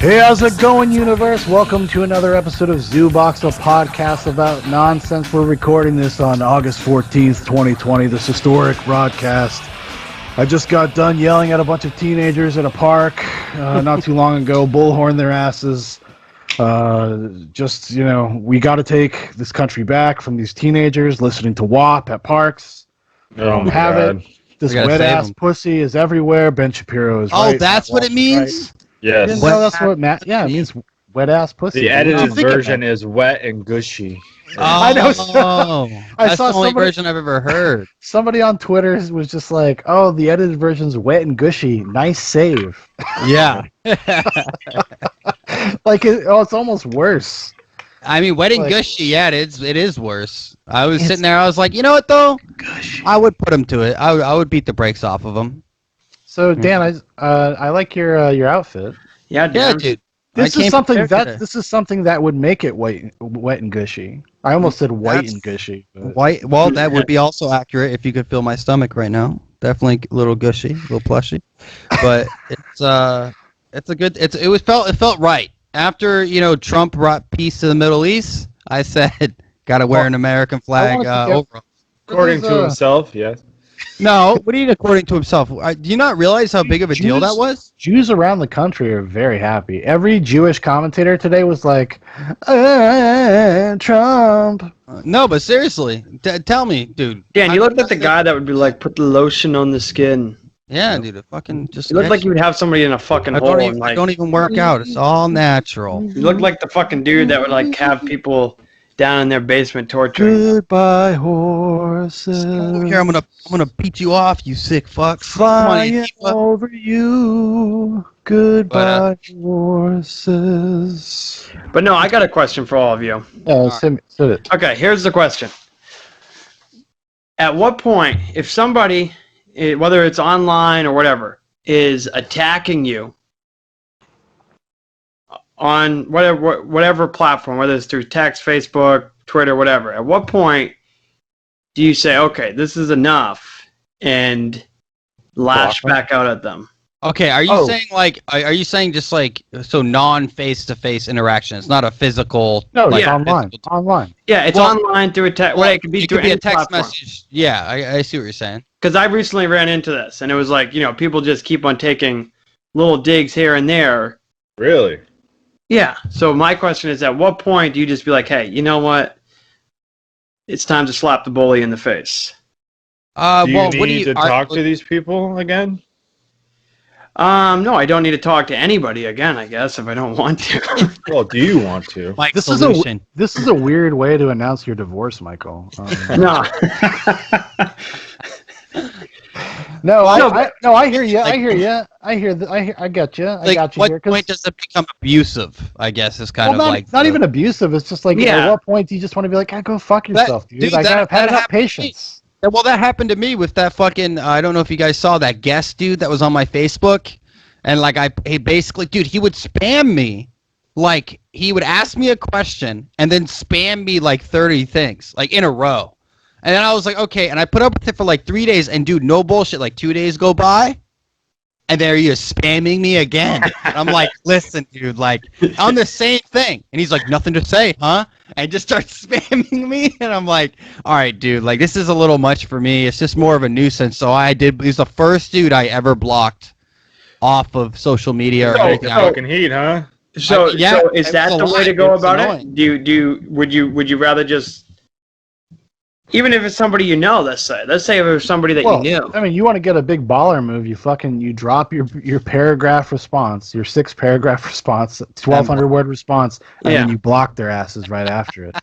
Hey, how's it going, universe? Welcome to another episode of Zoobox, a podcast about nonsense. We're recording this on August 14th, 2020, this historic broadcast. I just got done yelling at a bunch of teenagers at a park not too long ago, bullhorn their asses. We got to take this country back from these teenagers listening to WAP at parks. Oh my God. This wet-ass pussy is everywhere. Ben Shapiro is right. Oh, that's what it means? Right. Yes. No, that's what it means wet-ass pussy. The edited version is wet and gushy. I know. That's the only version I've ever heard. Somebody on Twitter was just like, "Oh, the edited version's wet and gushy. Nice save." Yeah. It's almost worse. I mean, wet and gushy. Yeah, it is worse. I was sitting there. I was like, you know what though? Gushy. I would put him to it. I would beat the brakes off of him. So Dan, I like your outfit. Yeah, dude. This is something that would make it wet and gushy. I almost said white and gushy. But. White. Well, that would be also accurate if you could feel my stomach right now. Definitely a little gushy, a little plushy, but it felt right after Trump brought peace to the Middle East. I said, gotta wear an American flag overall. According to himself, yes. No, what do you mean according to himself? Do you not realize how big of a deal that was? Jews around the country are very happy. Every Jewish commentator today was like, Trump. No, but seriously, tell me, dude. Dan, you look like the guy that would be like, put the lotion on the skin. Yeah, dude, it fucking just. You look like you would have somebody in a fucking hole. I don't even work out. It's all natural. You look like the fucking dude that would like have people down in their basement torturing. Goodbye, horses. Here, I'm gonna beat you off, you sick fuck. Flying over you. Goodbye, horses. But no, I got a question for all of you. Sit it. Okay, here's the question. At what point, if somebody, whether it's online or whatever, is attacking you on whatever platform, whether it's through text, Facebook, Twitter, whatever, at what point do you say, okay, this is enough, and lash back out at them? Okay, are you saying just non-face-to-face interaction? It's not a physical. No, it's online. Online. Yeah, it's online through a text. Well, it could be a text platform. Message. Yeah, I see what you're saying. Because I recently ran into this, and it was like, people just keep on taking little digs here and there. Really? Yeah. So my question is, at what point do you just be like, hey, you know what? It's time to slap the bully in the face. Do you need to talk to these people again? No, I don't need to talk to anybody again, I guess, if I don't want to. Well, do you want to? This is a weird way to announce your divorce, Michael. No. I hear you. I get you. I got you. What point does it become abusive? I guess is kind of not even abusive. It's just like, at what point do you just want to be like, go fuck yourself, dude? I gotta have patience. Well, that happened to me with that fucking. I don't know if you guys saw that guest dude that was on my Facebook, and he basically, dude, he would spam me. Like, he would ask me a question and then spam me like 30 things, like in a row. And then I was like, okay, and I put up with it for like 3 days, and dude, no bullshit, like 2 days go by, and there he is spamming me again. And I'm like, listen, dude, like, on the same thing. And he's like, nothing to say, huh? And just starts spamming me, and I'm like, all right, dude, like, this is a little much for me. It's just more of a nuisance. So he's the first dude I ever blocked off of social media or anything. Fucking heat, huh? So is that the way to go about it? Would you rather just, even if it's somebody you know, let's say if it was somebody that you knew. I mean, you want to get a big baller move, you drop your paragraph response, your 6-paragraph response, 1,200 word response, and then you block their asses right after it.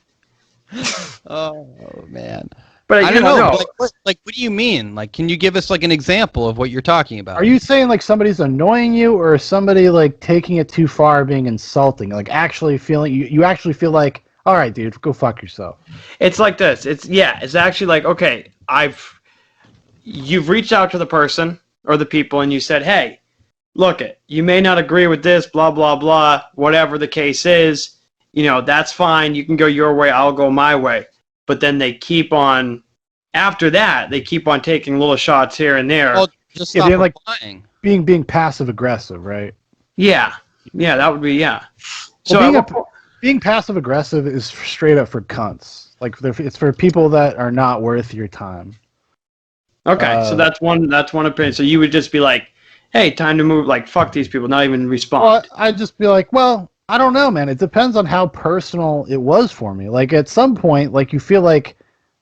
Oh man. But I don't know. Like, what do you mean? Like, can you give us like an example of what you're talking about? Are you saying like somebody's annoying you, or somebody like taking it too far, being insulting? Like actually feeling you actually feel like, all right, dude, go fuck yourself. It's like this. It's actually like, okay, you've reached out to the person or the people, and you said, hey, look, you may not agree with this, blah blah blah, whatever the case is. That's fine. You can go your way. I'll go my way. But then they keep on. After that, they keep on taking little shots here and there. Well, just stop replying. Being passive aggressive, right? Yeah. Yeah, that would be So being passive aggressive is straight up for cunts. Like it's for people that are not worth your time. Okay, so that's one opinion. So you would just be like, "Hey, time to move." Like, fuck these people, not even respond. Well, I'd just be like, well, I don't know, man. It depends on how personal it was for me. Like at some point, like you feel like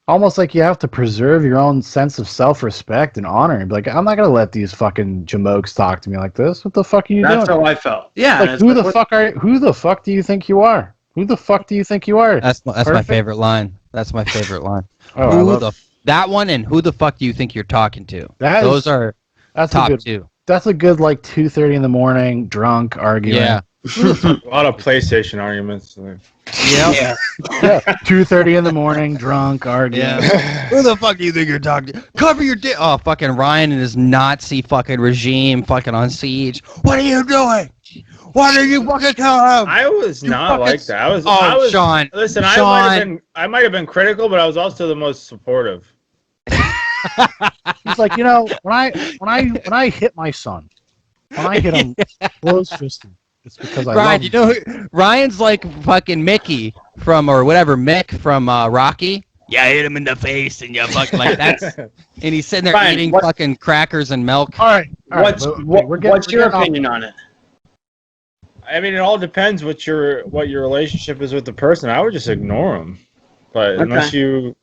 almost like you have to preserve your own sense of self-respect and honor. And be like, I'm not gonna let these fucking jamokes talk to me like this. What the fuck are you doing? That's how I felt. Yeah. Like who the fuck do you think you are? Who the fuck do you think you are? That's my favorite line. That's my favorite line. Oh, that one and who the fuck do you think you're talking to? That's top two. That's a good like 2:30 in the morning drunk argument. Yeah. A lot of PlayStation arguments. Yeah. 2:30 in the morning drunk argument. Yeah. Who the fuck do you think you're talking to? Cover your dick. Oh, fucking Ryan and his Nazi fucking regime fucking on siege. What are you doing? Why did you fucking tell him? I was not like that. I was Sean. Listen, Sean. I might have been critical, but I was also the most supportive. He's like, when I hit my son, when I hit him close fisted, it's because I love him. Ryan's like fucking Mickey or whatever, Mick from Rocky. Yeah, I hit him in the face and you fucking like that's and he's sitting there Ryan, eating fucking crackers and milk. All right. What's your opinion on it? I mean, it all depends what your relationship is with the person. I would just ignore them, but unless you.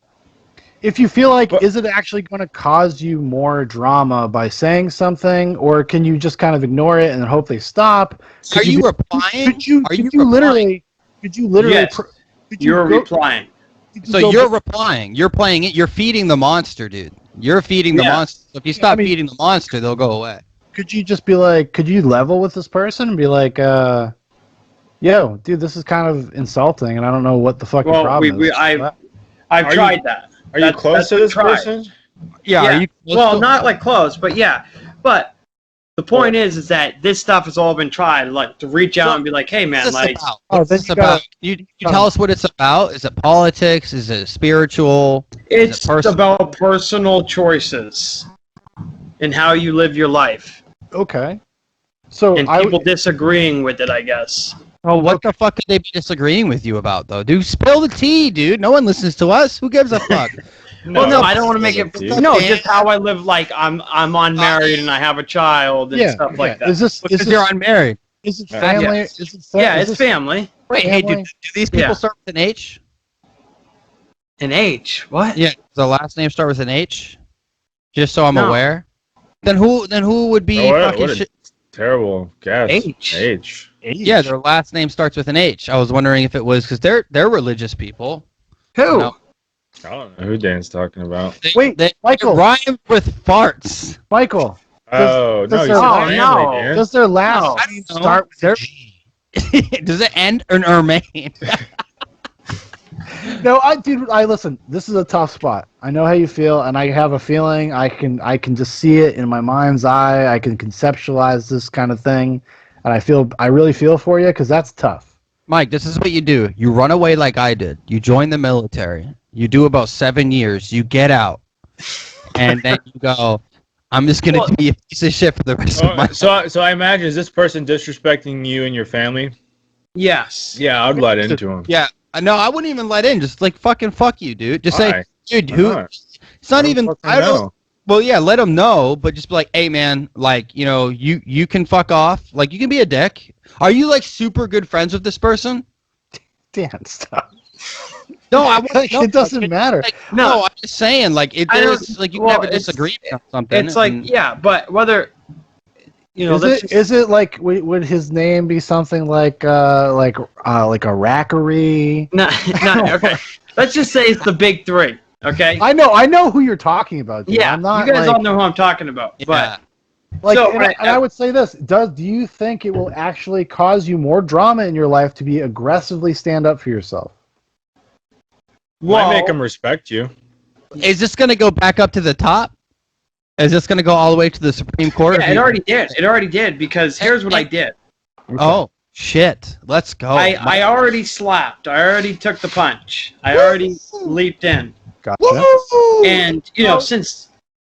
If you feel like, is it actually going to cause you more drama by saying something, or can you just kind of ignore it and hope they stop? Are you replying? Could you literally? Yes. You're replying. So you're replying. You're playing it. You're feeding the monster, dude. You're feeding the monster. So if you stop feeding the monster, they'll go away. Could you just be like, could you level with this person and be like, yo, dude, this is kind of insulting, and I don't know what the fucking problem is. I've tried that. Are you close to this person? Yeah. Are you not like close, but yeah. But the point is that this stuff has all been tried, like to reach out and be like, hey man, like, what's this about? You tell us what it's about. Is it politics? Is it spiritual? It's about personal choices and how you live your life. Okay. So and people disagreeing with it, I guess. Oh, what the fuck could they be disagreeing with you about, though? Dude, spill the tea, dude. No one listens to us. Who gives a fuck? No, I don't want to make it. No, just how I live. Like I'm unmarried and I have a child and stuff like that. Is this you're unmarried? Is it family? Yes. It's family. Wait, hey, do these people start with an H? An H? What? Yeah, does the last name start with an H? Just so I'm aware. Then who would be fucking shit? Terrible guess. H. Yeah, their last name starts with an H. I was wondering if it was because they're religious people. Who? I don't know who Dan's talking about. Michael. Rhyme with farts. Michael. Does their last name start with a G? Does it end in remain? No, listen. This is a tough spot. I know how you feel, and I have a feeling I can just see it in my mind's eye. I can conceptualize this kind of thing, and I really feel for you because that's tough. Mike, this is what you do. You run away like I did. You join the military. You do about 7 years. You get out, and then you go, I'm just gonna be a piece of shit for the rest of my life. So I imagine, is this person disrespecting you and your family? Yes. Yeah, I'd let into him. Yeah. No, I wouldn't even let in. Just like fucking fuck you, dude. Just say, dude, who? It's not even. I don't know. Well, yeah, let them know, but just be like, hey, man, like, you can fuck off. Like, you can be a dick. Are you like super good friends with this person? Dan, stop. No, it doesn't matter. Like, no, I'm just saying, like, you can have a disagreement on something. It's like, but whether. Is it like would his name be something like a rackery? No, okay. Let's just say it's the big three. Okay. I know who you're talking about. Dude. Yeah, I'm not, you guys all know who I'm talking about. Yeah. But I would say this: do you think it will actually cause you more drama in your life to be aggressively stand up for yourself? Might make them respect you. Is this going to go back up to the top? Is this going to go all the way to the Supreme Court? Yeah, it already did. It already did because here's what I did. Okay. Oh, shit. Let's go. I already slapped. I already took the punch. I already leaped in. Gotcha. And,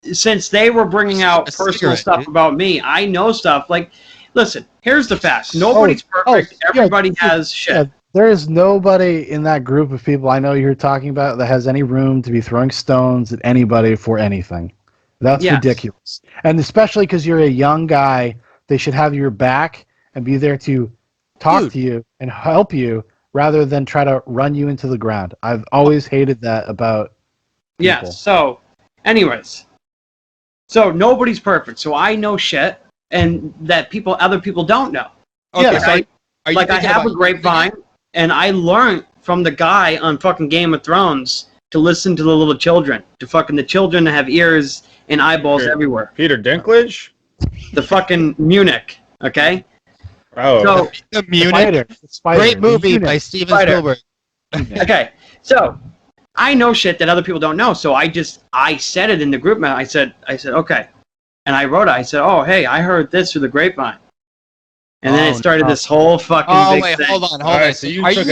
since they were bringing out personal stuff about me, I know stuff. Like listen, here's the fact. Nobody's perfect. Everybody has shit. Yeah, there is nobody in that group of people I know you're talking about that has any room to be throwing stones at anybody for anything. That's ridiculous. And especially because you're a young guy, they should have your back and be there to talk to you and help you rather than try to run you into the ground. I've always hated that about people. Yeah, so, anyways. So, nobody's perfect. So, I know shit and that other people don't know. Okay, so I have a grapevine, and I learned from the guy on fucking Game of Thrones to listen to the little children. To fucking the children that have ears and eyeballs everywhere. Peter Dinklage? The fucking Munich, okay? Oh. So, the Munich. Spider. Great movie by Steven Spielberg. Okay, so I know shit that other people don't know. So I said it in the group. I said, okay. And I wrote it. I said, oh, hey, I heard this through the grapevine. And then it started this whole fucking big thing. Hold on. Right, so you took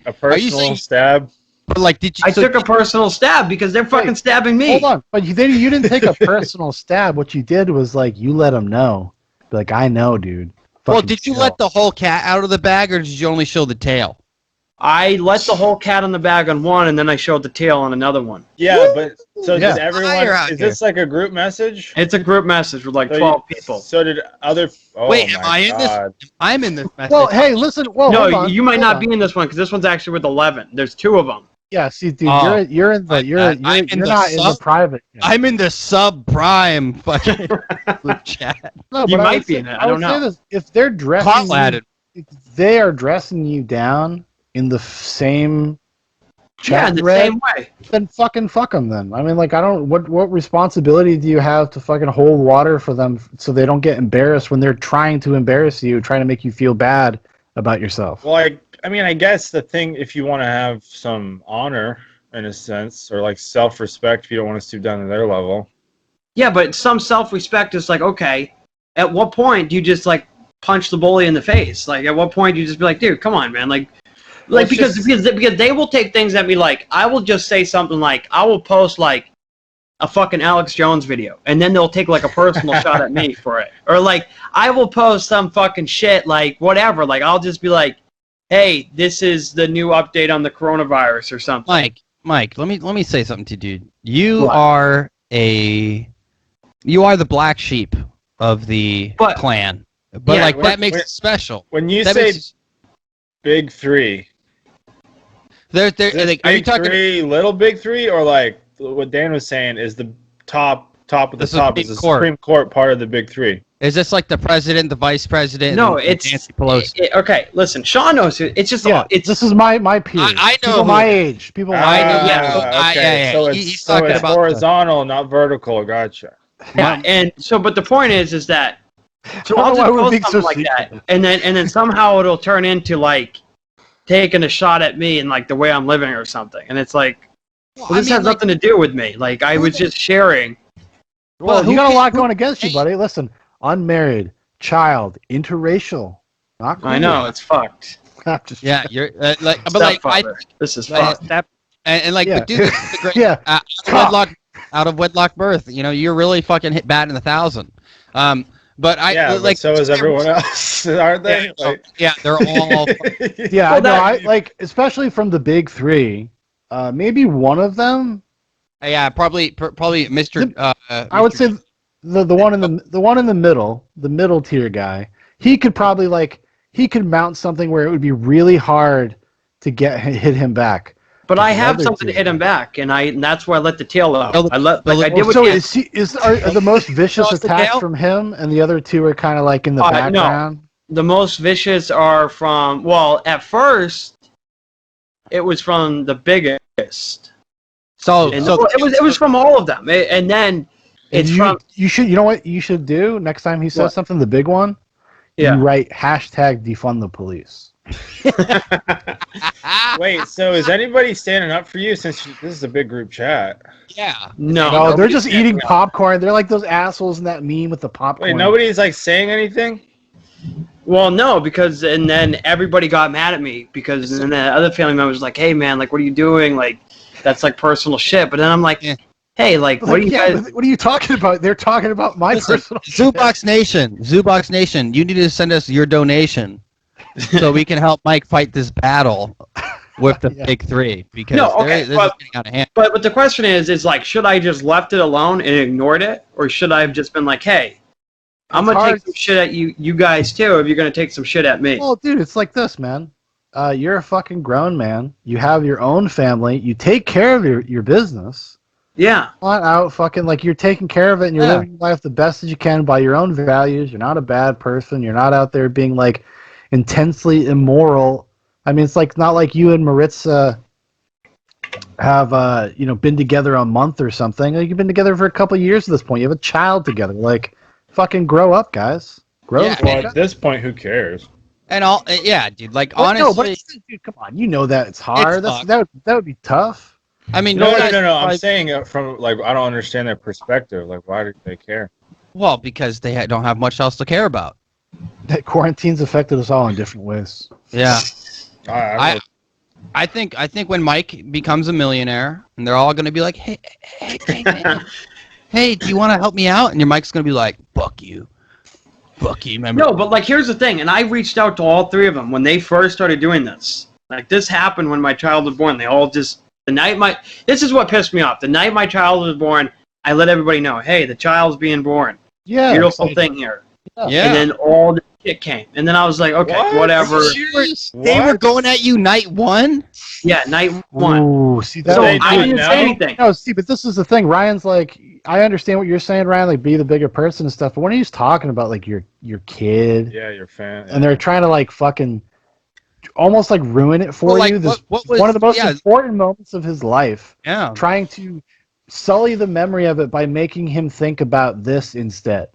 a personal stab? But like, did you? I took a personal stab because they're fucking stabbing me. Hold on, but you didn't take a personal stab. What you did was like you let them know. Be like, I know, dude. Well, did you let the whole cat out of the bag, or did you only show the tail? I let the whole cat on the bag on one, and then I showed the tail on another one. Yeah, but so did everyone? Is this like a group message? It's a group message with like 12 people. So did other? Oh, wait, am I in this? I'm in this message. Well, hey, listen. Well, no, you might not be in this one because this one's actually with 11. There's 2 of them. Yeah, see, dude, you're in the you're not in the private. I'm in the subprime fucking group chat. No, you might be in it. I don't know. Say this, if they're dressing, if they are dressing you down in the same chat thread, same way, then fuck them. Then I mean, like, I don't. What responsibility do you have to fucking hold water for them so they don't get embarrassed when they're trying to embarrass you, trying to make you feel bad about yourself? Well, I mean, I guess the thing, if you want to have some honor, in a sense, or like self-respect, if you don't want to stoop down to their level. Yeah, but some self-respect is like, okay, at what point do you just like punch the bully in the face? Like, at what point do you just be like, dude, come on, man, because they will take things at me. Like, I will just say something like, I will post like a fucking Alex Jones video, and then they'll take like a personal shot at me for it, or like I will post some fucking shit like whatever. Like, I'll just be like, hey, this is the new update on the coronavirus or something. Mike, let me say something to you, dude. You are the black sheep of the clan. But yeah, that makes it special. When you say big 3, are you talking three, little big 3, or like what Dan was saying is the top of the top is the Supreme Court part of the big 3? Is this like the president, the vice president? No, it's Nancy Pelosi. Okay, listen, Sean knows it. It's just this is my peers. I know people my age. People my age. Yeah. So it's horizontal, not vertical. Gotcha. Yeah, and so, but the point is that. So I'll just post something like that, and then somehow it'll turn into like taking a shot at me and like the way I'm living or something, and it's like, this has nothing to do with me. Like, I was just sharing. Well, you got a lot going against you, buddy. Listen, unmarried, child, interracial. Not cool. I know, it's fucked. Yeah, you're like, but like, this is fucked. And like, but dude, this is the great out of wedlock birth. You know, you're really fucking hit batting 1,000. But but so is everyone else, aren't they? Yeah, they're all. Yeah, I like, especially from the big 3. Maybe one of them. Yeah, probably Mr. I would say the one in the middle tier guy. He could probably he could mount something where it would be really hard to hit him back. But I have something to hit him back, and that's where I let the tail out. Are the most vicious attacks from him, and the other 2 are kind of like in the background? No. The most vicious are from, at first, it was from the biggest. It was from all of them, and then you know what you should do next time he says something, the big one. Yeah. You write #defund the police. Wait, so is anybody standing up for you since this is a big group chat? Yeah. No, they're just eating popcorn. They're like those assholes in that meme with the popcorn. Wait, nobody's like saying anything? Well, no, because and then everybody got mad at me because then the other family member was like, "Hey, man, like, what are you doing? Like, that's like personal shit." But then I'm like, "Hey, hey, like, what do you guys? What are you talking about? They're talking about my personal. Zoobox Nation, you need to send us your donation so we can help Mike fight this battle with the big three because this is getting out of hand. But the question is like, should I just left it alone and ignored it, or should I have just been like, hey, I'm gonna take some shit at you guys too if you're gonna take some shit at me? Well, dude, it's like this, man. You're a fucking grown man. You have your own family. You take care of your business. Yeah. Not out fucking like you're taking care of it and you're living life the best as you can by your own values. You're not a bad person. You're not out there being like intensely immoral. I mean, it's like not like you and Maritza have been together a month or something. Like, you've been together for a couple of years at this point. You have a child together. Like, fucking grow up, guys. Grow up. Well, at this point, who cares? And dude. Like, honestly, dude, come on. You know that it's hard. That would be tough. I mean, no. I'm saying it from like I don't understand their perspective. Like, why do they care? Well, because they don't have much else to care about. That quarantine's affected us all in different ways. Yeah. I think when Mike becomes a millionaire, and they're all going to be like, hey, man, hey, do you want to help me out? And your Mike's going to be like, fuck you, remember? No, but like, here's the thing, and I reached out to all three of them when they first started doing this. Like, this happened when my child was born. They all just this is what pissed me off. The night my child was born, I let everybody know, hey, the child's being born. Yeah. Beautiful thing here. Yeah. And then all the shit came. And then I was like, okay, whatever. They were going at you night one? Yeah, night one. Ooh, see, that so I didn't say anything. No, see, but this is the thing. Ryan's like, I understand what you're saying, Ryan, like be the bigger person and stuff, but when he's talking about like your kid, your fan, and they're trying to like fucking almost like ruin it for you. This one of the most important moments of his life. Yeah. Trying to sully the memory of it by making him think about this instead.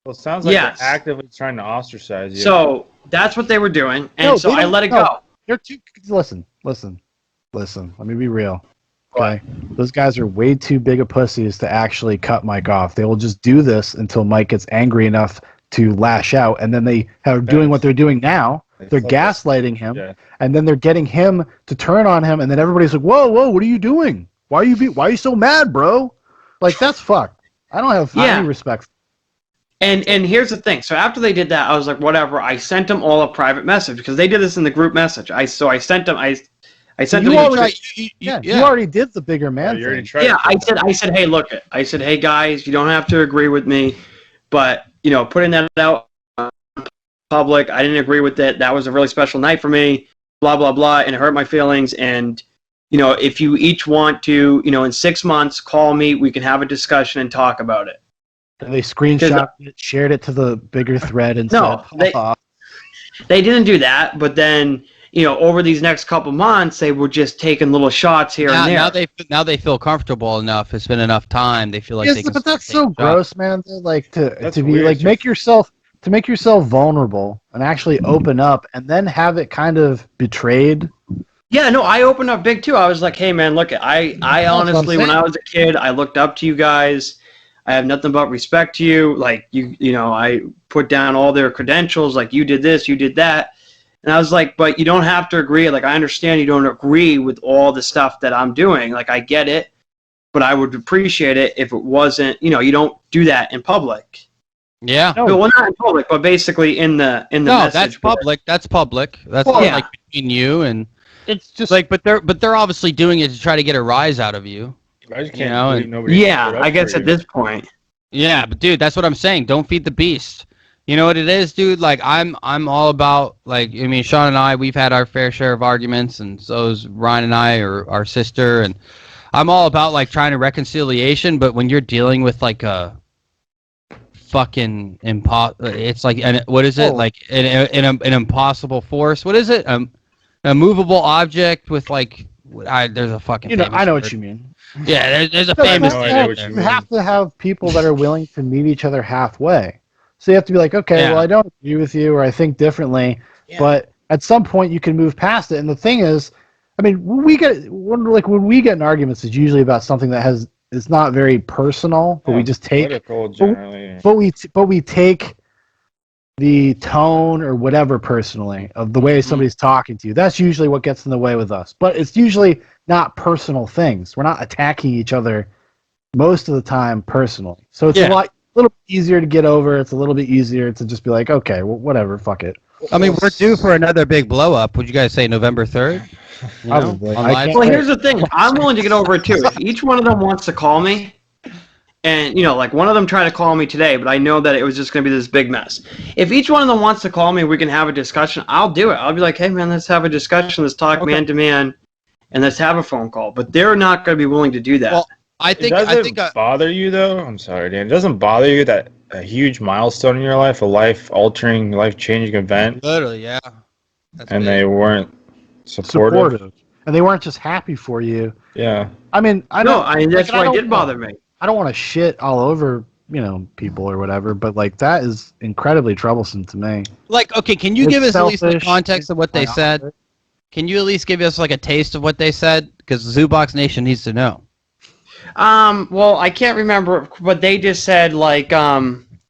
Well, it sounds like they're actively trying to ostracize you. So that's what they were doing, and so I let it go. They're too. Listen. Let me be real. Okay, those guys are way too big of pussies to actually cut Mike off. They will just do this until Mike gets angry enough to lash out, and then they are doing what they're doing now. They're gaslighting him, and then they're getting him to turn on him, and then everybody's like, "Whoa, what are you doing? Why are you so mad, bro?" Like, that's fucked. I don't have any respect. And here's the thing. So after they did that, I was like, whatever. I sent them all a private message because they did this in the group message. I sent them. I sent them. You already did the bigger man thing. I said, hey, look it. I said, hey guys, you don't have to agree with me, but putting that out public, I didn't agree with it. That was a really special night for me. Blah blah blah, and it hurt my feelings. And if you each want to, in 6 months, call me. We can have a discussion and talk about it. And they screenshot it, shared it to the bigger thread, and they didn't do that. But then, over these next couple months, they were just taking little shots here and there. Now they feel comfortable enough. It's been enough time. They feel like they can. But that's so gross, man. Like to be like make yourself vulnerable and actually open up, and then have it kind of betrayed. Yeah, no, I opened up big too. I was like, hey man, look, I honestly, when I was a kid, I looked up to you guys. I have nothing but respect to you. Like, I put down all their credentials. Like, you did this, you did that. And I was like, but you don't have to agree. Like, I understand you don't agree with all the stuff that I'm doing. Like, I get it. But I would appreciate it if it wasn't, you don't do that in public. Yeah. No, well, not in public, but basically in the message. No, that's public. That's public. That's like between you and it's just like, but they're obviously doing it to try to get a rise out of you. I just can't nobody. I guess at this point. Yeah, but dude, that's what I'm saying. Don't feed the beast. You know what it is, dude? Like, I'm all about, like, I mean, Sean and I, we've had our fair share of arguments, and so is Ryan and I, or our sister, and I'm all about, like, trying to reconciliation, but when you're dealing with, like, a fucking it's like, what is it? Like, an impossible force. What is it? A movable object with, like, there's a fucking I know what you mean. Yeah, there's a famous thing. You have to have people that are willing to meet each other halfway. So you have to be like, okay, well, I don't agree with you, or I think differently, but at some point you can move past it. And the thing is, I mean, when we get in arguments, it's usually about something that it's not very personal, but we just take, but we take the tone or whatever personally of the way somebody's talking to you. That's usually what gets in the way with us. But it's usually not personal things. We're not attacking each other, most of the time personally. So it's a little easier to get over. It's a little bit easier to just be like, okay, well, whatever, fuck it. I mean, we're due for another big blow up. Would you guys say November 3rd? Probably. Well, here's the thing. I'm willing to get over it too. If each one of them wants to call me, and like one of them tried to call me today, but I know that it was just going to be this big mess. If each one of them wants to call me, we can have a discussion. I'll do it. I'll be like, hey man, let's have a discussion. Let's talk man to man, and let's have a phone call. But they're not going to be willing to do that. Well, It doesn't bother you though. I'm sorry, Dan. It doesn't bother you that a huge milestone in your life, a life-altering, life-changing event. Literally, yeah. And they weren't supportive. And they weren't just happy for you. Yeah. I mean, that's why it did bother me. I don't want to shit all over, people or whatever, but like that is incredibly troublesome to me. Like, okay, can you give us at least the context of what they said? Can you at least give us like a taste of what they said? Because Zoobox Nation needs to know. Well, I can't remember, but they just said like,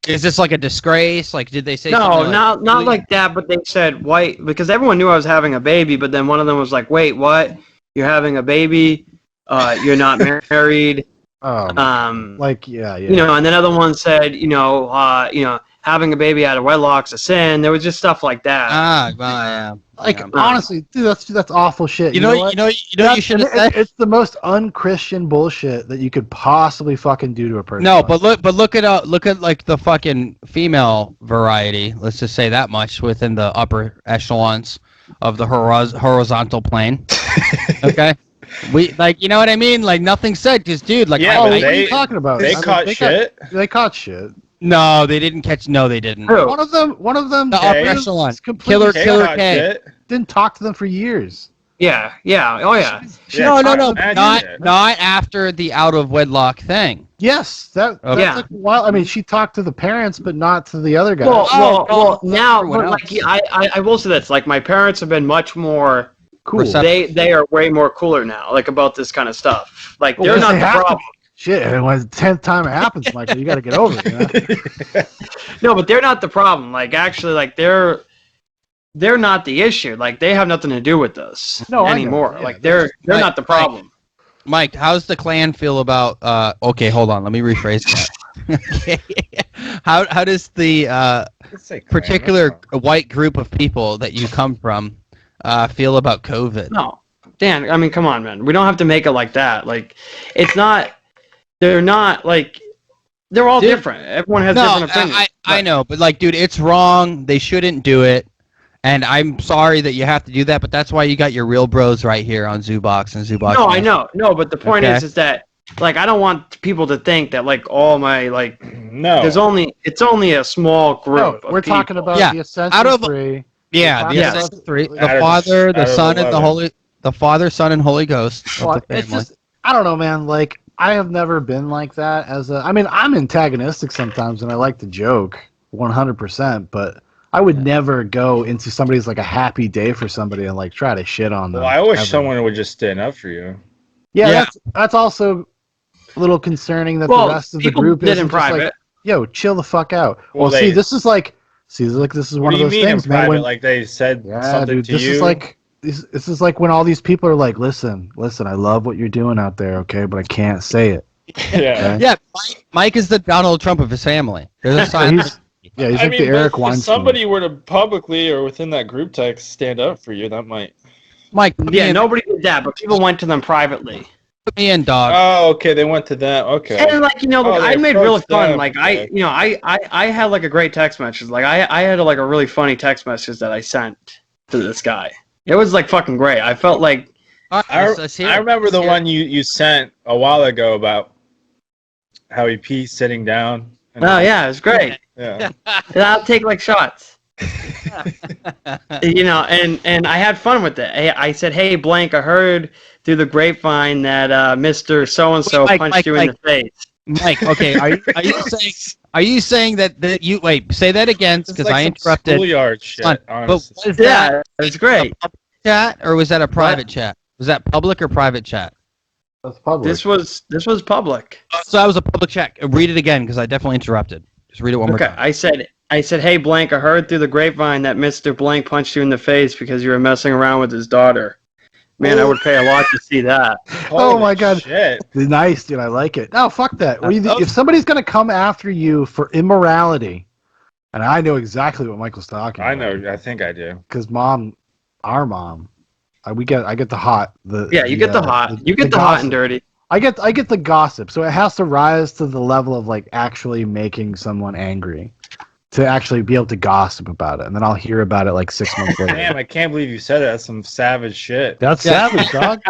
is this like a disgrace? Like, did they say? No, not like that. But they said white because everyone knew I was having a baby. But then one of them was like, "Wait, what? You're having a baby? You're not married?" Like yeah. And then other one said, having a baby out of wedlock's a sin. There was just stuff like that. Yeah. Honestly, dude, that's awful shit. You should have said. It's the most unchristian bullshit that you could possibly fucking do to a person. No, but look at like the fucking female variety. Let's just say that much within the upper echelons of the horizontal plane. Okay. We you know what I mean? Like nothing said, because dude, like what are you talking about? They caught shit. They caught shit. No, they didn't catch. No, they didn't. Who? One of them. The upper echelon. Killer K. Didn't talk to them for years. Yeah. Oh yeah. No. Not after the out of wedlock thing. Yes, that's like, well, I mean, she talked to the parents, but not to the other guys. Well, now, but like I will say this: like my parents have been much more cool. They are way more cooler now, like about this kind of stuff. Like they're not the problem. Shit, when the 10th time it happens, Michael, you got to get over it. No, but they're not the problem. Like actually, like they're not the issue. Like they have nothing to do with us anymore. Yeah, like they're not the problem. Mike, how's the clan feel about? Okay, hold on. Let me rephrase that. Okay. How does the particular white group of people that you come from feel about COVID? No, Dan. I mean, come on, man. We don't have to make it like that. Like, it's not. They're not like. They're all different. Everyone has different opinions. I know, but like, dude, it's wrong. They shouldn't do it. And I'm sorry that you have to do that, but that's why you got your real bros right here on Zoobox and Zoobox. No, I know. No, but the point is that like I don't want people to think that like all my like it's only a small group. No, we're talking about the Ascension three. Yeah, the Ascension three. The Father, the Son, and the Father, Son, and Holy Ghost. Well, it's just I don't know, man. Like I have never been like that I mean, I'm antagonistic sometimes, and I like to joke 100%, but I would never go into somebody's like a happy day for somebody and like try to shit on them. Well, I wish someone would just stand up for you. Yeah. That's also a little concerning that the rest of the group is just like, yo, chill the fuck out. Well, this is one of those things, man. When, like they said something to you. This is like when all these people are like, listen, I love what you're doing out there, okay, but I can't say it. Yeah. Okay? Yeah. Mike is the Donald Trump of his family. There's a sign. He's like the Eric Weinstein. If somebody were to publicly or within that group text stand up for you, that might. Mike. Yeah, nobody did that, but people went to them privately. Put me in, dog. Oh, okay. They went to them. Okay. And like I made real fun. Them. Like I had like a great text message. Like I had like a really funny text message that I sent to this guy. It was like fucking great. I felt like. I remember the one you sent a while ago about how he pees sitting down. Oh yeah, it was great. Yeah. I'll take like shots. And I had fun with it. I said, "Hey, blank, I heard through the grapevine that Mr. So-and-so punched you in the face." Mike, okay, are you saying that you wait? Say that again, because I interrupted. Schoolyard shit, honestly. But it's great. A public chat or was that a private chat? Was that public or private chat? That's public. This was public. So that was a public chat. Read it again, because I definitely interrupted. Just read it one more time. I said, "Hey, blank, I heard through the grapevine that Mr. Blank punched you in the face because you were messing around with his daughter." Man, I would pay a lot to see that. Oh my god. Shit. Nice, dude. I like it. No, fuck that. If somebody's going to come after you for immorality, and I know exactly what Michael's talking about. I know. I think I do. Because our mom, I get the hot. You get the hot. You get the hot and dirty. I get the gossip. So it has to rise to the level of like actually making someone angry. To actually be able to gossip about it, and then I'll hear about it like 6 months later. Damn, I can't believe you said that. That's some savage shit. That's savage, dog.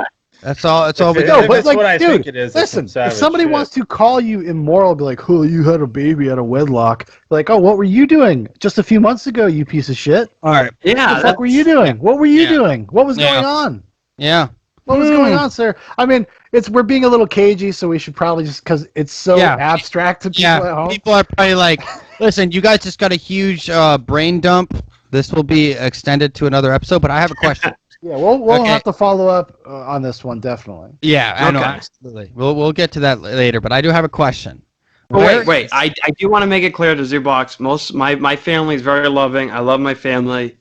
That's all. That's all. But like, what I dude, think it is. Listen, if somebody wants to call you immoral, be like, "Oh, you had a baby out of wedlock," like, "Oh, what were you doing just a few months ago, you piece of shit?" All right. Yeah. What the fuck were you doing? What were you doing? What was going on? Yeah. What was going on, sir? I mean, we're being a little cagey, so we should probably just because it's so abstract to people at home. People are probably like, "Listen, you guys just got a huge brain dump. This will be extended to another episode." But I have a question. Yeah, we'll have to follow up on this one definitely. Yeah, I know, absolutely. We'll get to that later, but I do have a question. Wait. I do want to make it clear to Zoobox. My family is very loving. I love my family.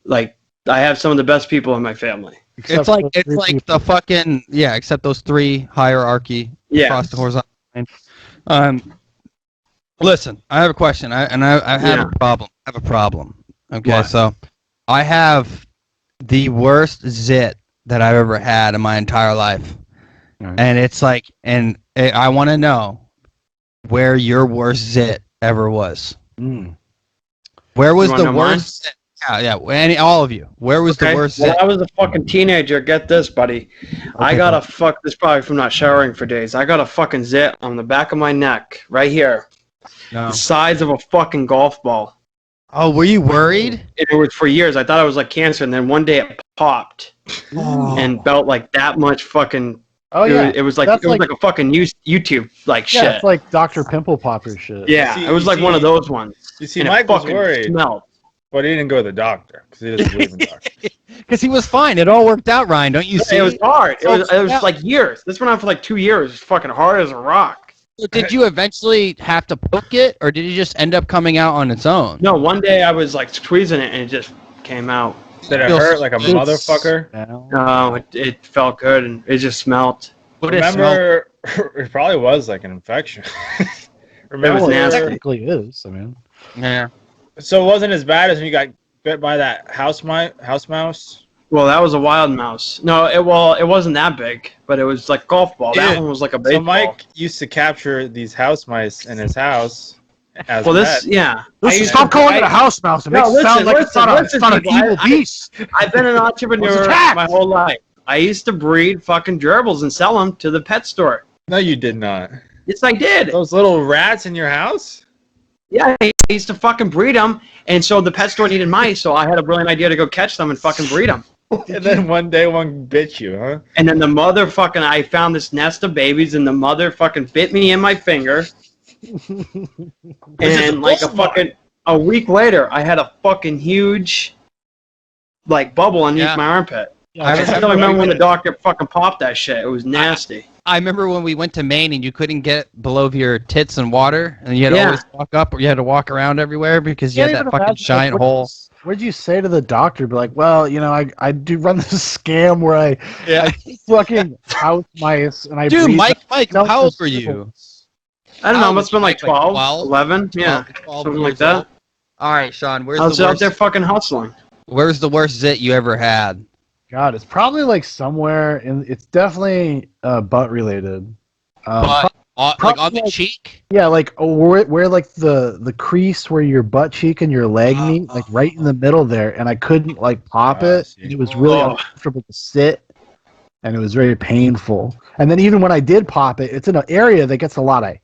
Like, I have some of the best people in my family. It's like the fucking except those three hierarchy across the horizontal line. Listen, I have a question. I have a problem. I have a problem. Okay, so I have the worst zit that I've ever had in my entire life, and it's like, and I want to know where your worst zit ever was. Where was the worst zit? Yeah, all of you. Where was the worst zit? When I was a fucking teenager, get this, buddy. Okay, I got this probably from not showering for days. I got a fucking zit on the back of my neck, right here. The size of a fucking golf ball. Oh, were you worried? It was for years. I thought it was like cancer, and then one day it popped and felt like that much fucking. Oh yeah, it was like like a fucking YouTube shit. Yeah, it's like Dr. Pimple Popper shit. Yeah, it was like one of those ones. You see, Mike was worried. Smelled. But he didn't go to the doctor because he doesn't believe in doctors. Because he was fine. It all worked out, Ryan. Don't you see? It was hard. It was like years. This went on for like 2 years. It was fucking hard as a rock. So did you eventually have to poke it, or did it just end up coming out on its own? No, one day I was like squeezing it and it just came out. Did it hurt like a motherfucker? No, it felt good and it just smelled. Remember, it probably was like an infection. Remember, it was nasty. Technically is. I mean, yeah. So it wasn't as bad as when you got bit by that house mouse? Well, that was a wild mouse. No, it wasn't that big, but it was like golf ball. Dude, that one was like a baseball. So Mike used to capture these house mice in his house. Stop calling it a house mouse. It makes it sound like it's not an evil beast. I've been an entrepreneur my whole life. I used to breed fucking gerbils and sell them to the pet store. No, you did not. Yes, I did. Those little rats in your house? Yeah, I used to fucking breed them, and so the pet store needed mice, so I had a brilliant idea to go catch them and fucking breed them. And then one day one bit you, huh? And then the motherfucking, I found this nest of babies, and the mother fucking bit me in my finger. And like a week later, I had a fucking huge, like, bubble underneath my armpit. Yeah, I still remember when the doctor fucking popped that shit. It was nasty. I remember when we went to Maine and you couldn't get below your tits in water, and you had to always walk up, or you had to walk around everywhere because you had that fucking giant hole. What'd you say to the doctor? Be like, well, you know, I do run this scam where I fucking house mice and I. Dude, Mike, how old were you? I don't know. Must have been like 12, 11. Yeah, 12, something like that. All right, Sean. I was out there fucking hustling. Where's the worst zit you ever had? God, it's probably like somewhere in. It's definitely butt related. Like on the cheek? Yeah, like where like the crease where your butt cheek and your leg meet, like right in the middle there, and I couldn't like pop it. And it was really uncomfortable to sit, and it was very painful. And then even when I did pop it, it's in an area that gets a lot of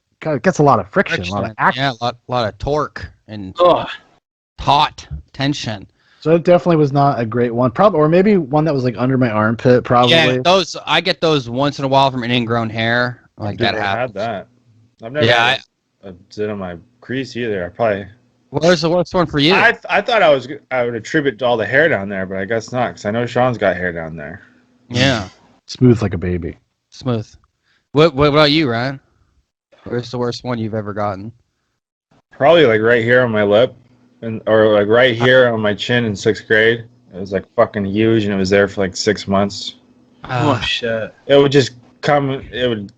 friction, a lot of action. Yeah, a lot of torque and taut tension. So it definitely was not a great one. Probably, or maybe one that was like under my armpit. Probably. Yeah, I get those once in a while from an ingrown hair. Like that happens. Had that. I've never had a zit on my crease either. I probably. Where's the worst one for you? I thought I would attribute all the hair down there, but I guess not, because I know Sean's got hair down there. Yeah. Smooth like a baby. Smooth. What about you, Ryan? Where's the worst one you've ever gotten? Probably like right here on my lip. Or like right here on my chin in 6th grade, It was like fucking huge, and it was there for like 6 months. Oh shit! It would just come. It would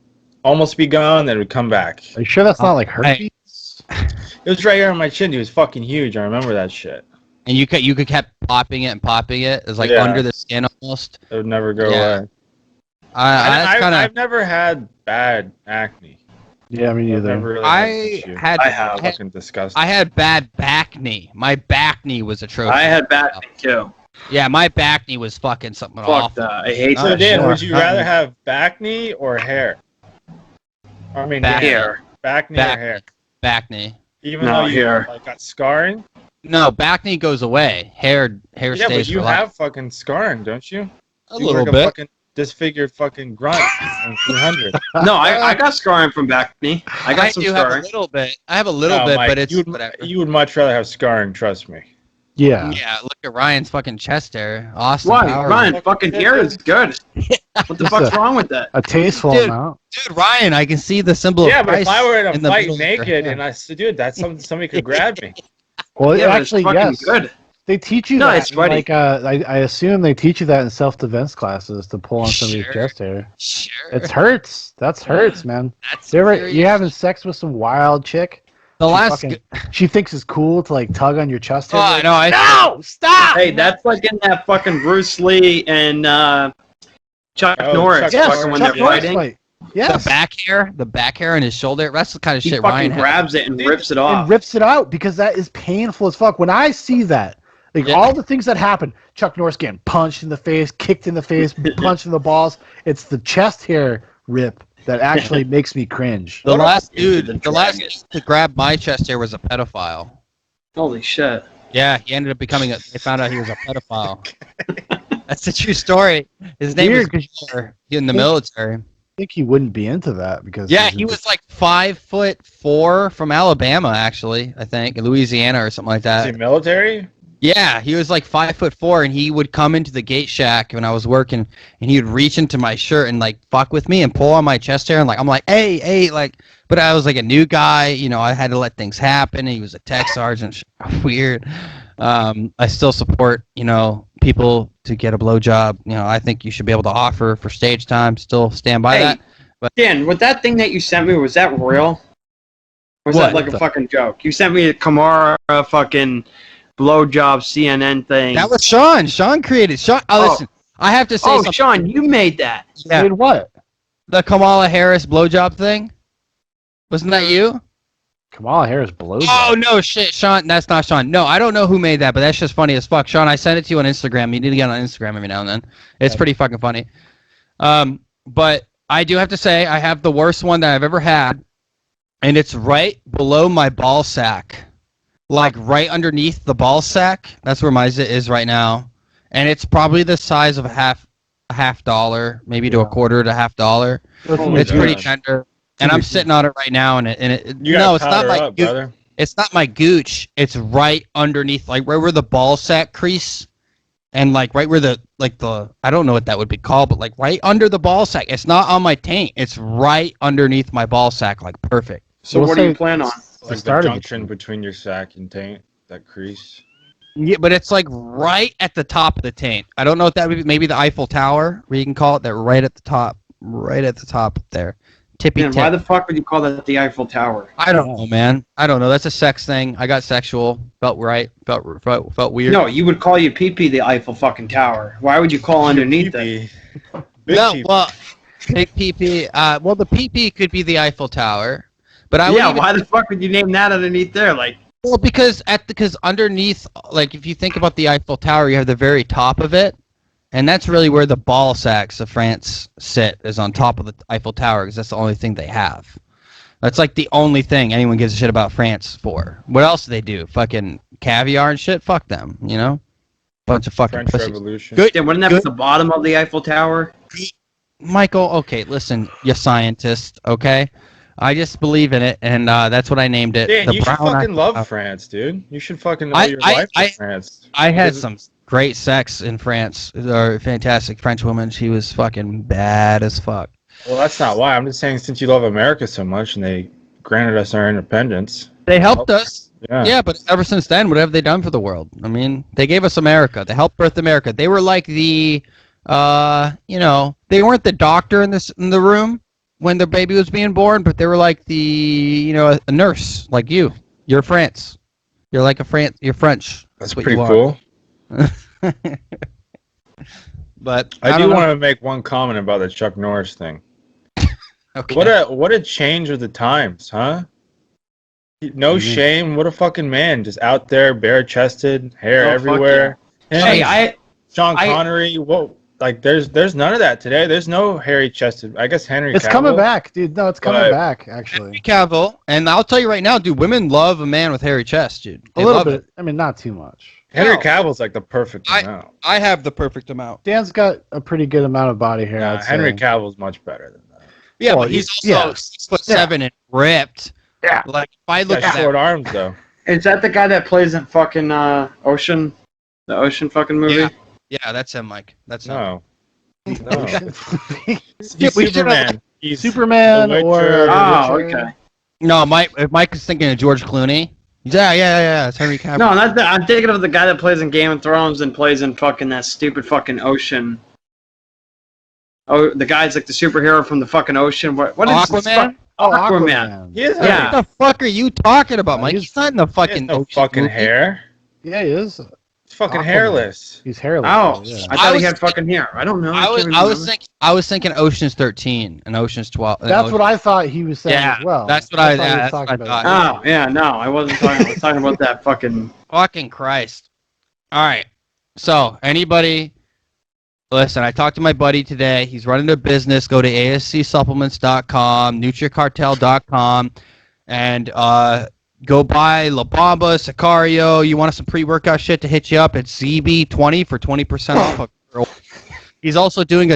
almost be gone, then it would come back. Are you sure that's not like herpes? It was right here on my chin. It was fucking huge. I remember that shit. And you could kept popping it and popping it. It was like under the skin almost. It would never go away. I've never had bad acne. Yeah, me neither. Really I have fucking disgusting. I had bad back knee. My back knee was atrocious. I had back knee too. Yeah, my back knee was fucking something awful. I hate so that. Dan, would you rather have back knee or hair? I mean, hair. Back knee or hair? Back knee. Even though you like, got scarring? No, back knee goes away. Hair stays. Yeah, but you have fucking scarring, don't you? A little bit. Fucking disfigured fucking grunt on 300. No, I got scarring from back knee. I got some scarring. Have a little bit. I have a little bit, Mike, but it's you would much rather have scarring, trust me. Yeah. Yeah, look at Ryan's fucking chest hair. Awesome. Why? Ryan, fucking hair is good. What the fuck's wrong with that? A tasteful amount. Dude, Ryan, I can see the symbol of Christ. Yeah, but if I were in a fight naked and I said, dude, that's something somebody could grab me. Well, actually, yes. Good. They teach you that. It's like, I assume they teach you that in self-defense classes to pull on somebody's chest hair. Sure. It hurts. That hurts, man. You having sex with some wild chick? She thinks it's cool to like tug on your chest hair. Oh, no, stop! Hey, that's like in that fucking Bruce Lee and Chuck Norris when they're fighting. Yes. The back hair on his shoulder. That's the kind of shit Ryan grabs it and rips it off. And rips it out because that is painful as fuck. When I see that, all the things that happen, Chuck Norris getting punched in the face, kicked in the face, punched in the balls, it's the chest hair rip that actually makes me cringe. The last dude to grab my chest hair was a pedophile. Holy shit. Yeah, he ended up becoming they found out he was a pedophile. That's a true story. His name was in the military. I think he wouldn't be into that because he was like 5'4" from Alabama, actually. I think Louisiana or something like that. Is he military? Yeah, he was like 5'4", and he would come into the gate shack when I was working, and he would reach into my shirt and like fuck with me and pull on my chest hair, and I'm like, hey, like. But I was like a new guy, I had to let things happen. He was a tech sergeant, weird. I still support, people to get a blowjob. I think you should be able to offer for stage time. Still stand by that. But Dan, with that thing that you sent me, was that real? Or was that like a fucking joke? You sent me a Kamara fucking blowjob CNN thing. That was Sean. Sean created. Listen, I have to say something. Sean, you made that. Yeah. Made what? The Kamala Harris blowjob thing? Wasn't that you? Kamala Harris blowjob. Oh, no, shit, Sean. That's not Sean. No, I don't know who made that, but that's just funny as fuck. Sean, I sent it to you on Instagram. You need to get on Instagram every now and then. It's pretty fucking funny. But I do have to say, I have the worst one that I've ever had, and it's right below my ball sack. Like right underneath the ball sack. That's where my zit is right now. And it's probably the size of a half dollar, maybe to a quarter to $half. It's pretty tender. And I'm sitting on it right now, and it's not my gooch. It's not my gooch. It's right underneath, like right where the ball sack crease, and like right where the I don't know what that would be called, but like right under the ball sack. It's not on my taint. It's right underneath my ball sack, like perfect. So what do you plan on? Like the junction between your sack and taint, that crease. Yeah, but it's like right at the top of the taint. I don't know what that would be. Maybe the Eiffel Tower, where you can call it that right at the top there. Tippy tip. Why the fuck would you call that the Eiffel Tower? I don't know, man. I don't know. That's a sex thing. I got sexual. Felt right. Felt weird. No, you would call your pee-pee the Eiffel fucking Tower. Why would you call underneath it? Well, big pee-pee. Well, the pee-pee could be the Eiffel Tower, but why the fuck would you name that underneath there? Like, well, because underneath, like if you think about the Eiffel Tower, you have the very top of it. And that's really where the ball sacks of France sit, is on top of the Eiffel Tower, because that's the only thing they have. That's like the only thing anyone gives a shit about France for. What else do they do? Fucking caviar and shit? Fuck them, Bunch of fucking French pussies. Revolution. Good. Wouldn't that be the bottom of the Eiffel Tower? Michael, okay, listen, you scientist, okay? I just believe in it, and that's what I named it. Dan, you should fucking love France, dude. You should fucking know your life in France. I had some great sex in France. A fantastic French woman. She was fucking bad as fuck. Well, that's not why. I'm just saying, since you love America so much and they granted us our independence. They helped us. Yeah, but ever since then, what have they done for the world? I mean, they gave us America. They helped birth America. They were like they weren't the doctor in the room when the baby was being born, but they were like a nurse, like you. You're France. You're like you're French. That's pretty cool. But I do want to make one comment about the Chuck Norris thing. Okay. What a change of the times, huh? No shame. What a fucking man. Just out there, bare-chested, hair everywhere. Yeah. Sean Connery. There's none of that today. There's no hairy-chested. I guess Henry Cavill. It's coming back, dude. No, it's coming back, actually. Henry Cavill. And I'll tell you right now, dude, women love a man with hairy chest, dude. They a little love bit. It. I mean, not too much. Henry Cavill's like the perfect amount. I have the perfect amount. Dan's got a pretty good amount of body hair. Nah, Henry Cavill's much better than that. Yeah, but he's also 6'7" and ripped. Yeah. Like if I look at short arms though. Is that the guy that plays in fucking Ocean? The Ocean fucking movie? Yeah, that's him, Mike. That's him. No. He's Superman. He's Superman or okay. No, Mike is thinking of George Clooney. Yeah. It's Henry Cavill. No, I'm thinking of the guy that plays in Game of Thrones and plays in fucking that stupid fucking Ocean. Oh, the guy's like the superhero from the fucking Ocean. What is Aquaman? Aquaman. What the fuck are you talking about, Mike? He's not in the fucking Ocean fucking movie. Hair. Yeah, he is. He's fucking hairless. He's hairless. Oh, yeah. I thought he had fucking hair. I don't know. I was thinking Ocean's 13 and Ocean's 12. That's what I thought he was saying as well. That's what I thought. Oh, yeah, no, I wasn't talking. I was talking about that fucking. Fucking Christ! All right, so anybody, listen. I talked to my buddy today. He's running a business. Go to ascsupplements.com, nutricartel.com, and go buy La Bamba, Sicario. You want some pre-workout shit to hit you up? It's ZB20 for 20% off. He's also doing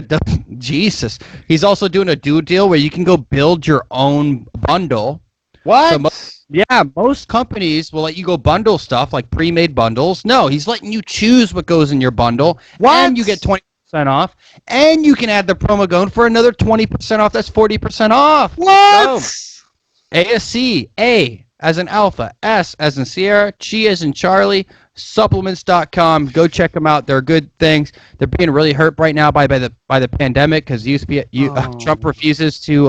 He's also doing a dude deal where you can go build your own bundle. What? So most companies will let you go bundle stuff like pre-made bundles. No, he's letting you choose what goes in your bundle. What? And you get 20% off. And you can add the promo code for another 20% off. That's 40% off. What? ASC, A as in Alpha, S as in Sierra, Chi as in Charlie, supplements.com. Go check them out. They're good things. They're being really hurt right now by the pandemic because Trump refuses to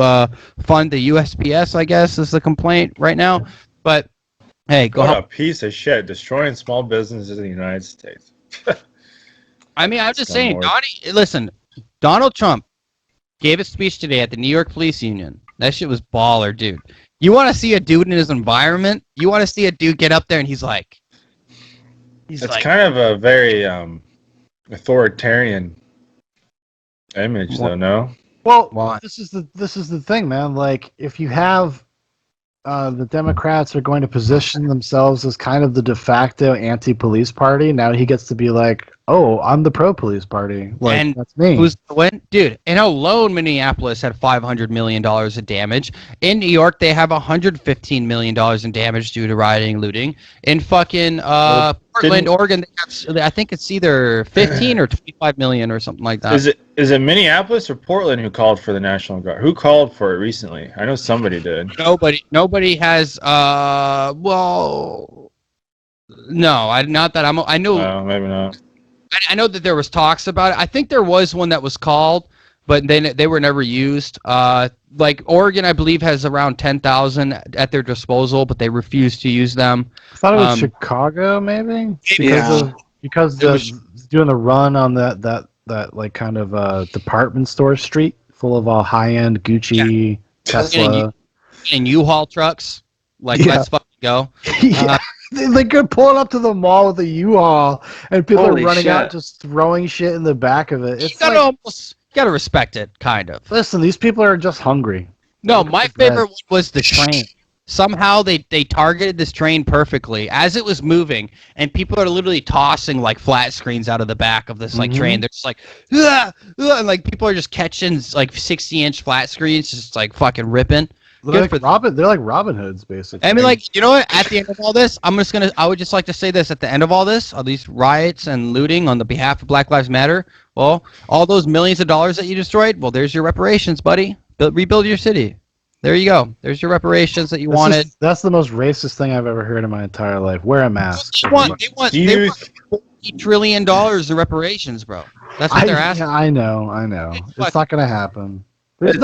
fund the USPS, I guess, is the complaint right now. But, hey, go What a piece of shit. Destroying small businesses in the United States. I mean, I'm just saying, Donald Trump gave a speech today at the New York Police Union. That shit was baller, dude. You want to see a dude in his environment? You want to see a dude get up there and he's like... It's kind of a very authoritarian image, though, no? Well, this is the thing, man. Like, if you have the Democrats are going to position themselves as kind of the de facto anti-police party, now he gets to be like, oh, I'm the pro-police party. Like, and that's me. Dude, in alone, Minneapolis had $500 million of damage. In New York, they have $115 million in damage due to rioting and looting. In fucking Portland, Oregon, I think it's either 15 or 25 million or something like that. Is it Minneapolis or Portland who called for the National Guard? Who called for it recently? I know somebody did. Nobody has. Well, no, I know. Maybe not. I know that there was talks about it. I think there was one that was called, but they were never used. Like Oregon, I believe, has around 10,000 at their disposal, but they refuse to use them. I thought it was Chicago, maybe. Because doing the run on that like kind of department store street full of all high-end Gucci, Tesla, and U-Haul trucks. Like, let's fucking go. They could pull it up to the mall with a U-Haul, and people are running out just throwing shit in the back of it. It's you gotta respect it, kind of. Listen, these people are just hungry. No, my favorite one was the train. Somehow they targeted this train perfectly as it was moving, and people are literally tossing like flat screens out of the back of this like train. They're just like, and like people are just catching like 60-inch flat screens, just like fucking ripping. They're like Robin Hoods, basically. I mean, like, you know what? At the end of all this, I would just like to say this. At the end of all this, all these riots and looting on the behalf of Black Lives Matter, well, all those millions of dollars that you destroyed, well, there's your reparations, buddy. Rebuild your city. There you go. There's your reparations that you wanted. That's the most racist thing I've ever heard in my entire life. Wear a mask. They want $40 trillion in reparations, bro. That's what they're asking. I know. It's not going to happen. There's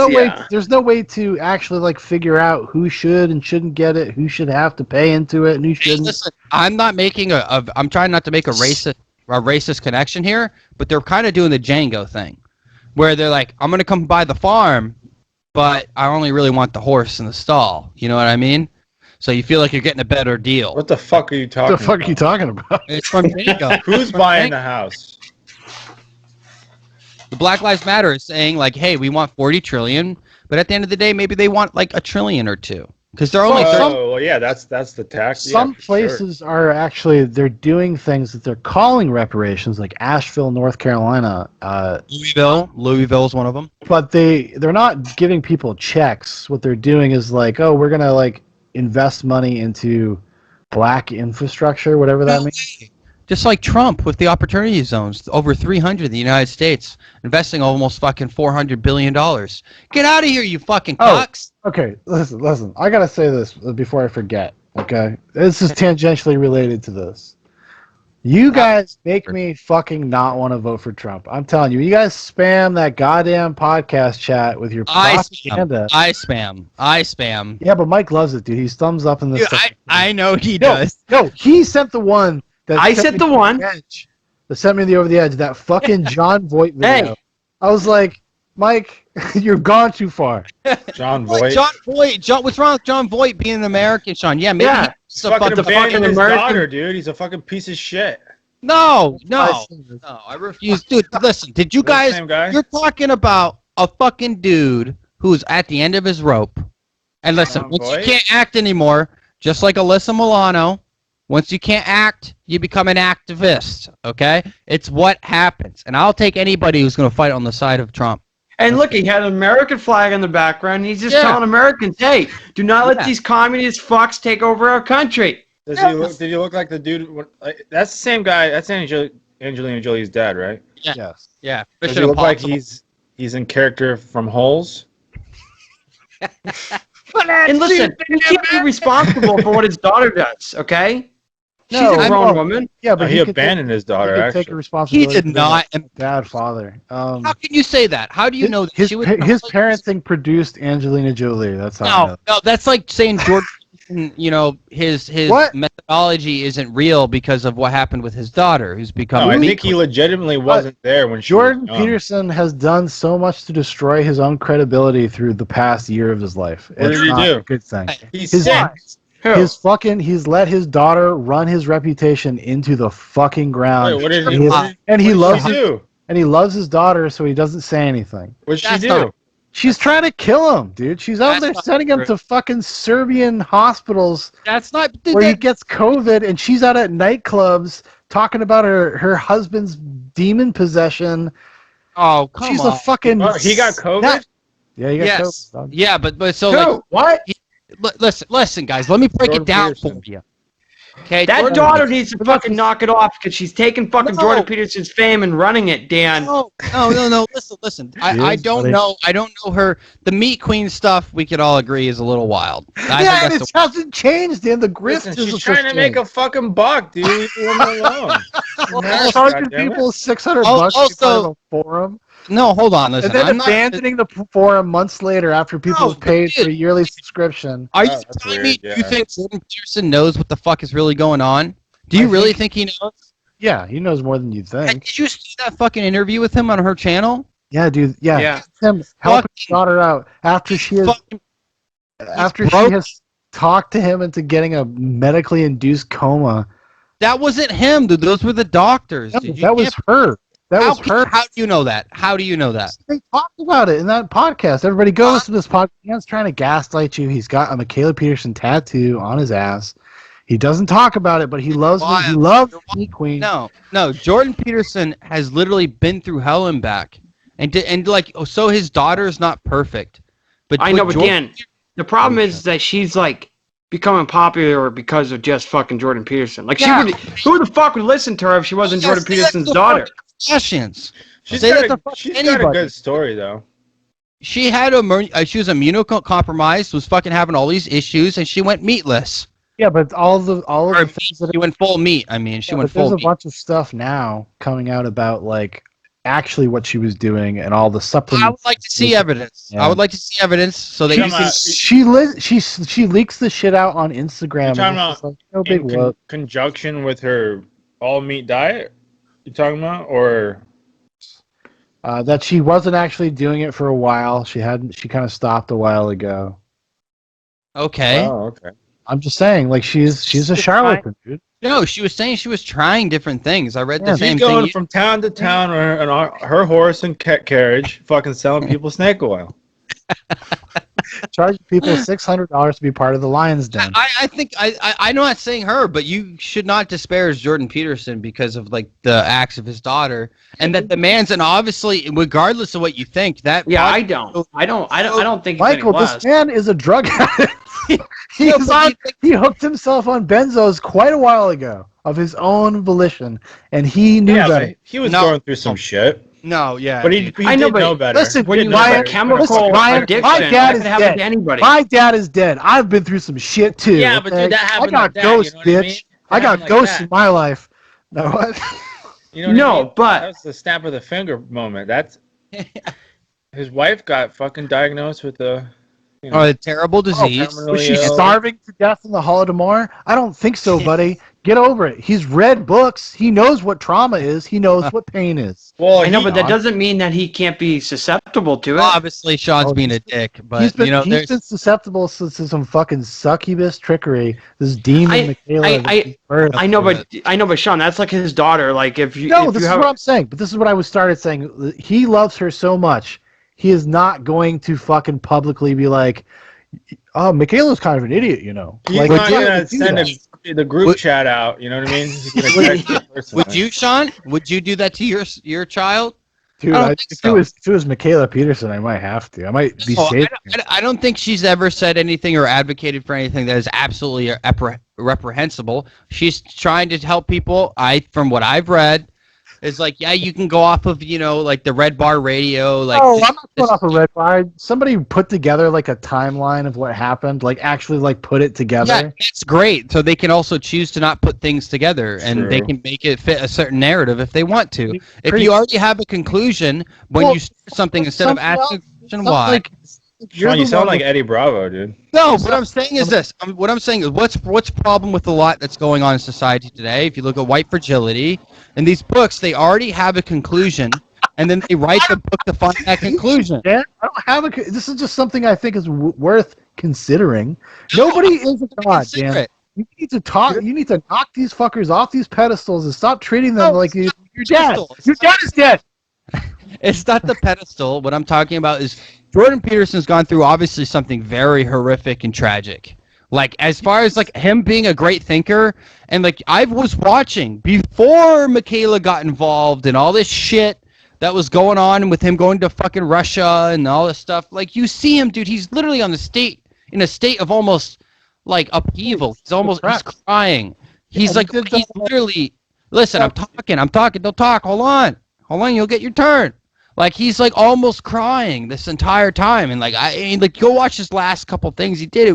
no way to actually like figure out who should and shouldn't get it, who should have to pay into it, and who shouldn't. Listen, I'm not making I'm trying not to make a racist connection here, but they're kind of doing the Django thing, where they're like, I'm going to come buy the farm, but I only really want the horse in the stall. You know what I mean? So you feel like you're getting a better deal. What the fuck are you talking about? What the fuck are you talking about? It's from Django. Who's buying the house? The Black Lives Matter is saying, like, hey, we want 40 trillion, but at the end of the day, maybe they want like $1 trillion or $2 trillion. Because they're only well, yeah, that's the tax. Some places are actually they're doing things that they're calling reparations, like Asheville, North Carolina. Louisville's one of them. But they're not giving people checks. What they're doing is like, oh, we're gonna like invest money into black infrastructure, whatever that means. Just like Trump with the opportunity zones, over 300 in the United States, investing almost fucking $400 billion. Get out of here, you fucking cocks. Okay, listen. I gotta say this before I forget, okay? This is tangentially related to this. You guys make me fucking not want to vote for Trump. I'm telling you, you guys spam that goddamn podcast chat with your propaganda. I spam. Yeah, but Mike loves it, dude. He's thumbs up in this. I know he does. No, he sent the one. I sent the one that sent me over the edge. That fucking John Voight video. Hey. I was like, Mike, you've gone too far. John Voight. What's wrong with John Voight being an American, Sean? Yeah, maybe he's fucking abandoned his daughter, dude. He's a fucking piece of shit. No, I refuse. Dude, listen, did you guys? Same guy? You're talking about a fucking dude who's at the end of his rope. And listen, once you can't act anymore, just like Alyssa Milano. Once you can't act, you become an activist, okay? It's what happens. And I'll take anybody who's going to fight on the side of Trump. And look, he had an American flag in the background. And he's just telling Americans, hey, do not let these communist fucks take over our country. Did he look like the dude? That's the same guy. That's Angelina Jolie's dad, right? Yeah. Yes. Yeah. Does he look like he's in character from Holes? And listen, he can't be responsible for what his daughter does, okay? She's a grown woman. Yeah, but he abandoned his daughter. He could take responsibility. He did not. Father. How can you say that? How do you know that his parenting produced Angelina Jolie? That's how. No, that's like saying Jordan. His methodology isn't real because of what happened with his daughter, who's become. No, I think he legitimately wasn't there when Jordan Peterson has done so much to destroy his own credibility through the past year of his life. What did he do? A good thing. He's sick. He's let his daughter run his reputation into the fucking ground. Wait, what did he do? And he loves his daughter, so he doesn't say anything. What'd she do? She's trying to kill him, dude. She's out there sending him to fucking Serbian hospitals. That's not where he gets COVID, and she's out at nightclubs talking about her husband's demon possession. Oh, come on. She's a fucking. He got COVID. Yeah, he got COVID. Yeah, but so what? Listen, guys. Let me break it down for you. Okay, that daughter needs to fucking knock it off because she's taking fucking Jordan Peterson's fame and running it, Dan. No. Listen. I don't know. I don't know her. The Meat Queen stuff, we could all agree, is a little wild. And it hasn't changed, Dan. The grift is she's trying to make a fucking buck, dude. Leave her alone. 100 people, $600 also, a forum. No, hold on. Listen, and then abandoning the forum months later after people have paid for a yearly subscription. Are you telling me you think Jordan Peterson knows what the fuck is really going on? Do you really think he knows? Yeah, he knows more than you think. Did you see that fucking interview with him on her channel? Yeah, dude. Yeah. Him helping his daughter out after she has talked to him into getting a medically induced coma. That wasn't him, dude. Those were the doctors. No, that was her. How do you know that? How do you know that? They talked about it in that podcast. Everybody goes to this podcast. He's trying to gaslight you. He's got a McFeely Peterson tattoo on his ass. He doesn't talk about it, but he loves me. He loves Meat Queen. No. Jordan Peterson has literally been through hell and back, so his daughter's not perfect. But I know, but Dan, the problem is that she's like becoming popular because of just fucking Jordan Peterson. Like who the fuck would listen to her if she wasn't Jordan Peterson's daughter? Questions. She's got a good story though. she had she was immunocompromised, was fucking having all these issues, and she went meatless. Yeah, but all of the things she went full meat. I mean, she went full meat. There's a bunch of stuff now coming out about like actually what she was doing and all the supplements. I would like to see evidence. Yeah. I would like to see evidence so that she leaks the shit out on Instagram. You're talking about like, no big conjunction with her all meat diet? You talking about or that she wasn't actually doing it for a while. She kind of stopped a while ago. Okay. Oh, okay. I'm just saying, like she's a charlatan, dude. No, she was saying she was trying different things. I read the same thing. She's going from town to town on her horse and carriage, fucking selling people snake oil. Charging people $600 to be part of the Lion's Den. I think I'm not saying her, but you should not disparage Jordan Peterson because of like the acts of his daughter, and that the man's, and obviously, regardless of what you think, that I don't think Michael, this man is a drug addict. He hooked himself on benzos quite a while ago of his own volition, and he knew better. He was going through some shit. No, yeah, but he did know better. Listen, when you have a chemical addiction, my dad is dead. To anybody. My dad is dead. I've been through some shit too. Yeah, but dude, that happened. I got ghosts, bitch. I got ghosts in my life. No, what? You know what I mean? But that was the snap of the finger moment. That's his wife got fucking diagnosed with a terrible disease. Was she starving to death in the Holodomor? I don't think so, buddy. Get over it. He's read books. He knows what trauma is. He knows what pain is. Well, I know, but that doesn't mean that he can't be susceptible to it. Obviously, Sean's being a dick, but he's been susceptible to some fucking succubus trickery. This demon, I know, but Sean, that's like his daughter. Like if you this is what I'm saying. But this is what I started saying. He loves her so much. He is not going to fucking publicly be like, "Oh, Michaela's kind of an idiot," you know. He's like, not gonna send the group chat out. You know what I mean? Would you, Sean? Would you do that to your child? Dude, if it was Michaela Peterson, I might have to. I might be safe. I don't think she's ever said anything or advocated for anything that is absolutely reprehensible. She's trying to help people. From what I've read. It's like, yeah, you can go off of, like the Red Bar Radio. Like, I'm not going off of Red Bar. Somebody put together like a timeline of what happened, like actually like put it together. Yeah, it's great. So they can also choose to not put things together, and they can make it fit a certain narrative if they want to. If you already have a conclusion when you start something instead of asking the question why. Sean, you sound like Eddie Bravo, dude. No, what I'm saying is this. What I'm saying is what's the problem with a lot that's going on in society today? If you look at white fragility, in these books, they already have a conclusion, and then they write the book to find that conclusion. Dan, I don't have this is just something I think is worth considering. Nobody is a god, Dan. You need to talk. You need to knock these fuckers off these pedestals and stop treating them like your dad. Your dad is dead. It's not the pedestal. What I'm talking about is Jordan Peterson's gone through obviously something very horrific and tragic. Like as far as like him being a great thinker, and like I was watching before Michaela got involved and all this shit that was going on with him going to fucking Russia and all this stuff. Like you see him, dude. He's literally in a state of almost like upheaval. He's crying. He's literally. Listen, I'm talking. Don't talk. Hold on. You'll get your turn. Like he's like almost crying this entire time, and like go watch his last couple things he did.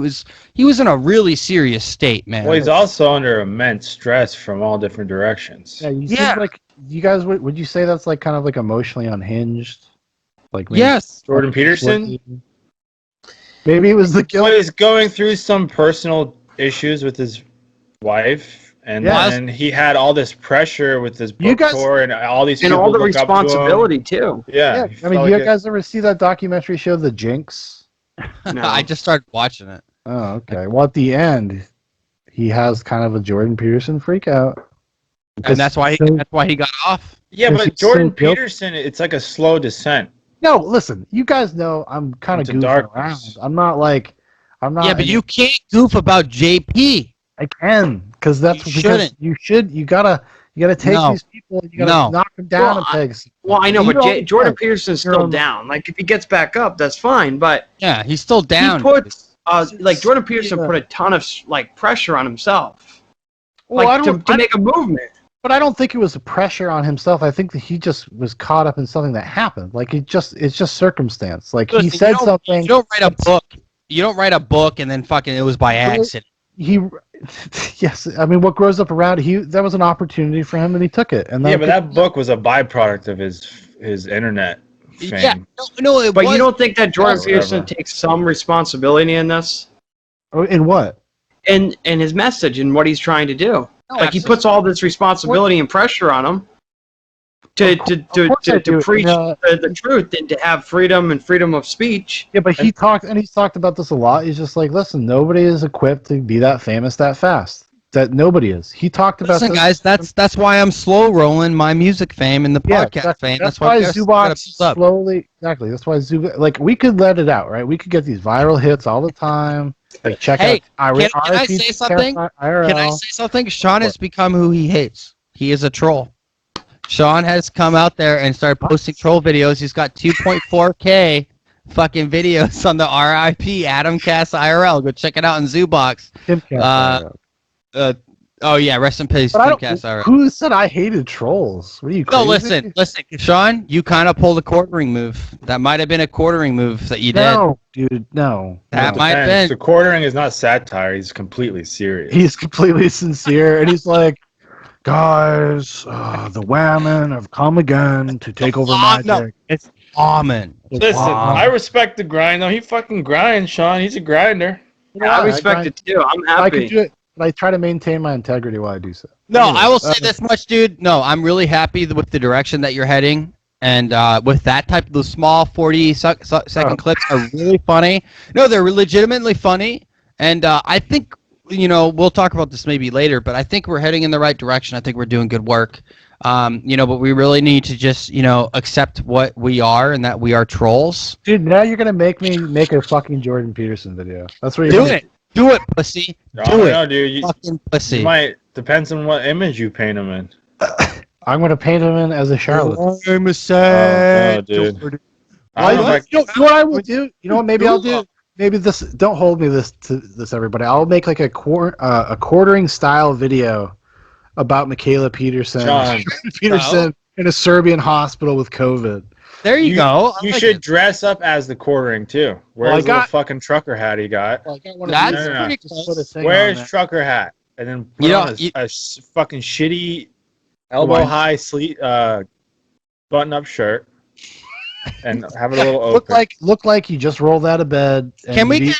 He was in a really serious state, man. Well, he's also under immense stress from all different directions. Yeah, like you guys would you say that's like kind of like emotionally unhinged? Like yes, Jordan Peterson. Maybe it was the guilt. He's going through some personal issues with his wife. And then he had all this pressure with his book tour and all these people and all the responsibility too. Yeah. I mean, do you guys ever see that documentary show, The Jinx? No. I just started watching it. Oh, okay. Well, at the end, he has kind of a Jordan Peterson freak out. And that's why he got off. Yeah, but Jordan Peterson, it's like a slow descent. No, listen, you guys know I'm kind of goofing around. I'm not. Yeah, but you can't goof about JP. I can, because that's you gotta take these people and you gotta knock them down a peg. Well, I know, but Jordan Peterson's still down. Like if he gets back up, that's fine. But yeah, he's still down. He puts Jordan Peterson put a ton of like pressure on himself, to make a movement. But I don't think it was a pressure on himself. I think that he just was caught up in something that happened. Like it's just circumstance. Like he said something. You don't write a book. You don't write a book and then fucking it was by accident. Yes. I mean, what grows up around that was an opportunity for him, and he took it. And but that book was a byproduct of his internet fame. Yeah, no, but you don't think that Jordan Peterson takes some responsibility in this? In what? In his message and what he's trying to do. Like he puts all this responsibility and pressure on him to preach the truth and to have freedom and freedom of speech. Yeah, but he's talked about this a lot. He's just like, listen, nobody is equipped to be that famous that fast. That nobody is. He talked about. Listen, guys, that's why I'm slow rolling my music fame and the podcast fame. That's why Zubox slowly. Exactly. That's why Zubox. Like we could let it out, right? We could get these viral hits all the time. Like check out. Can I say something? Can I say something? Sean has become who he hates. He is a troll. Sean has come out there and started posting troll videos. He's got 2.4K fucking videos on the RIP Adamcast IRL. Go check it out on Zubox. Oh yeah, rest in peace, Timcast IRL. Who said I hated trolls? What are you crazy? No, listen, Sean, you kind of pulled a quartering move. That might have been a quartering move that you did. No, dude, no. That might have been. The quartering is not satire. He's completely serious. He's completely sincere, and he's like, guys, the women have come again to take over magic. No, it's Amen. Listen, I respect the grind, though. He fucking grinds, Sean. He's a grinder. Yeah, I respect it, too. I'm happy. I could do it. But I try to maintain my integrity while I do so. No, anyway, I will say this much, dude. No, I'm really happy with the direction that you're heading. And with that type of those small 40-second clips are really funny. No, they're legitimately funny. And I think, we'll talk about this maybe later, but I think we're heading in the right direction. I think we're doing good work. But we really need to just, accept what we are and that we are trolls. Dude, now you're going to make me make a fucking Jordan Peterson video. That's what you're doing. Do it, pussy. Do it. No, dude. Fucking pussy. You might, depends on what image you paint him in. I'm going to paint him in as a charlatan. I'm a sad. Dude. You know what I will do? You know what maybe I'll do? Maybe this, don't hold me to this, everybody. I'll make like a quartering style video about McFeely Peterson in a Serbian hospital with COVID. There you go. You should dress up as the quartering too. Where's the fucking trucker hat he got? That's pretty cool. Where's trucker hat? And then put on a fucking shitty elbow high sleeve button up shirt and have it a little open. Look like you just rolled out of bed. Can we get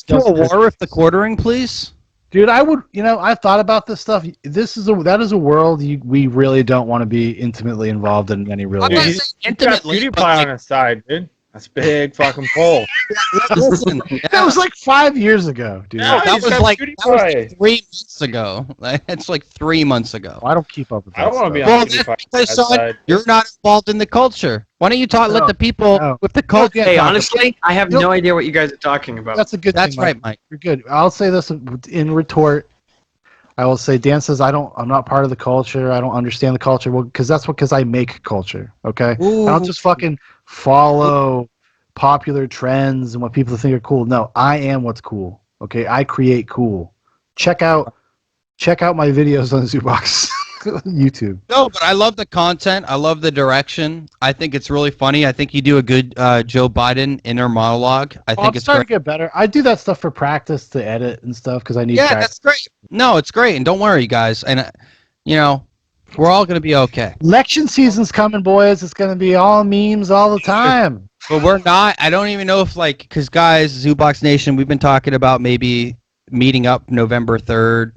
to a war with the quartering, please? Dude, I would. I thought about this stuff. That is a world we really don't want to be intimately involved in any real. I'm not saying intimately. Beauty pie on his side, dude. That's a big fucking pole. Listen, that was like 5 years ago, dude. Yeah, that was like 3 months ago. It's like 3 months ago. I don't keep up with that. I don't want to be on beauty pie. Because, son, you're not involved in the culture. Why don't you let the people with the culture? Hey, honestly, I have no idea what you guys are talking about. That's a good. That's thing, right, Mike. You're good. I'll say this in retort. I will say, Dan says I'm not part of the culture. I don't understand the culture. Well, because I make culture. Okay, I don't just fucking follow popular trends and what people think are cool. No, I am what's cool. Okay, I create cool. Check out my videos on Zubox YouTube. No, but I love the content. I love the direction. I think it's really funny. I think you do a good Joe Biden inner monologue. I think it's starting to get better. I do that stuff for practice to edit and stuff because I need. Yeah, that's great. No, it's great, and don't worry, guys. And we're all gonna be okay. Election season's coming, boys. It's gonna be all memes all the time. But we're not. I don't even know if because guys, Zubox Nation, we've been talking about maybe meeting up November 3rd.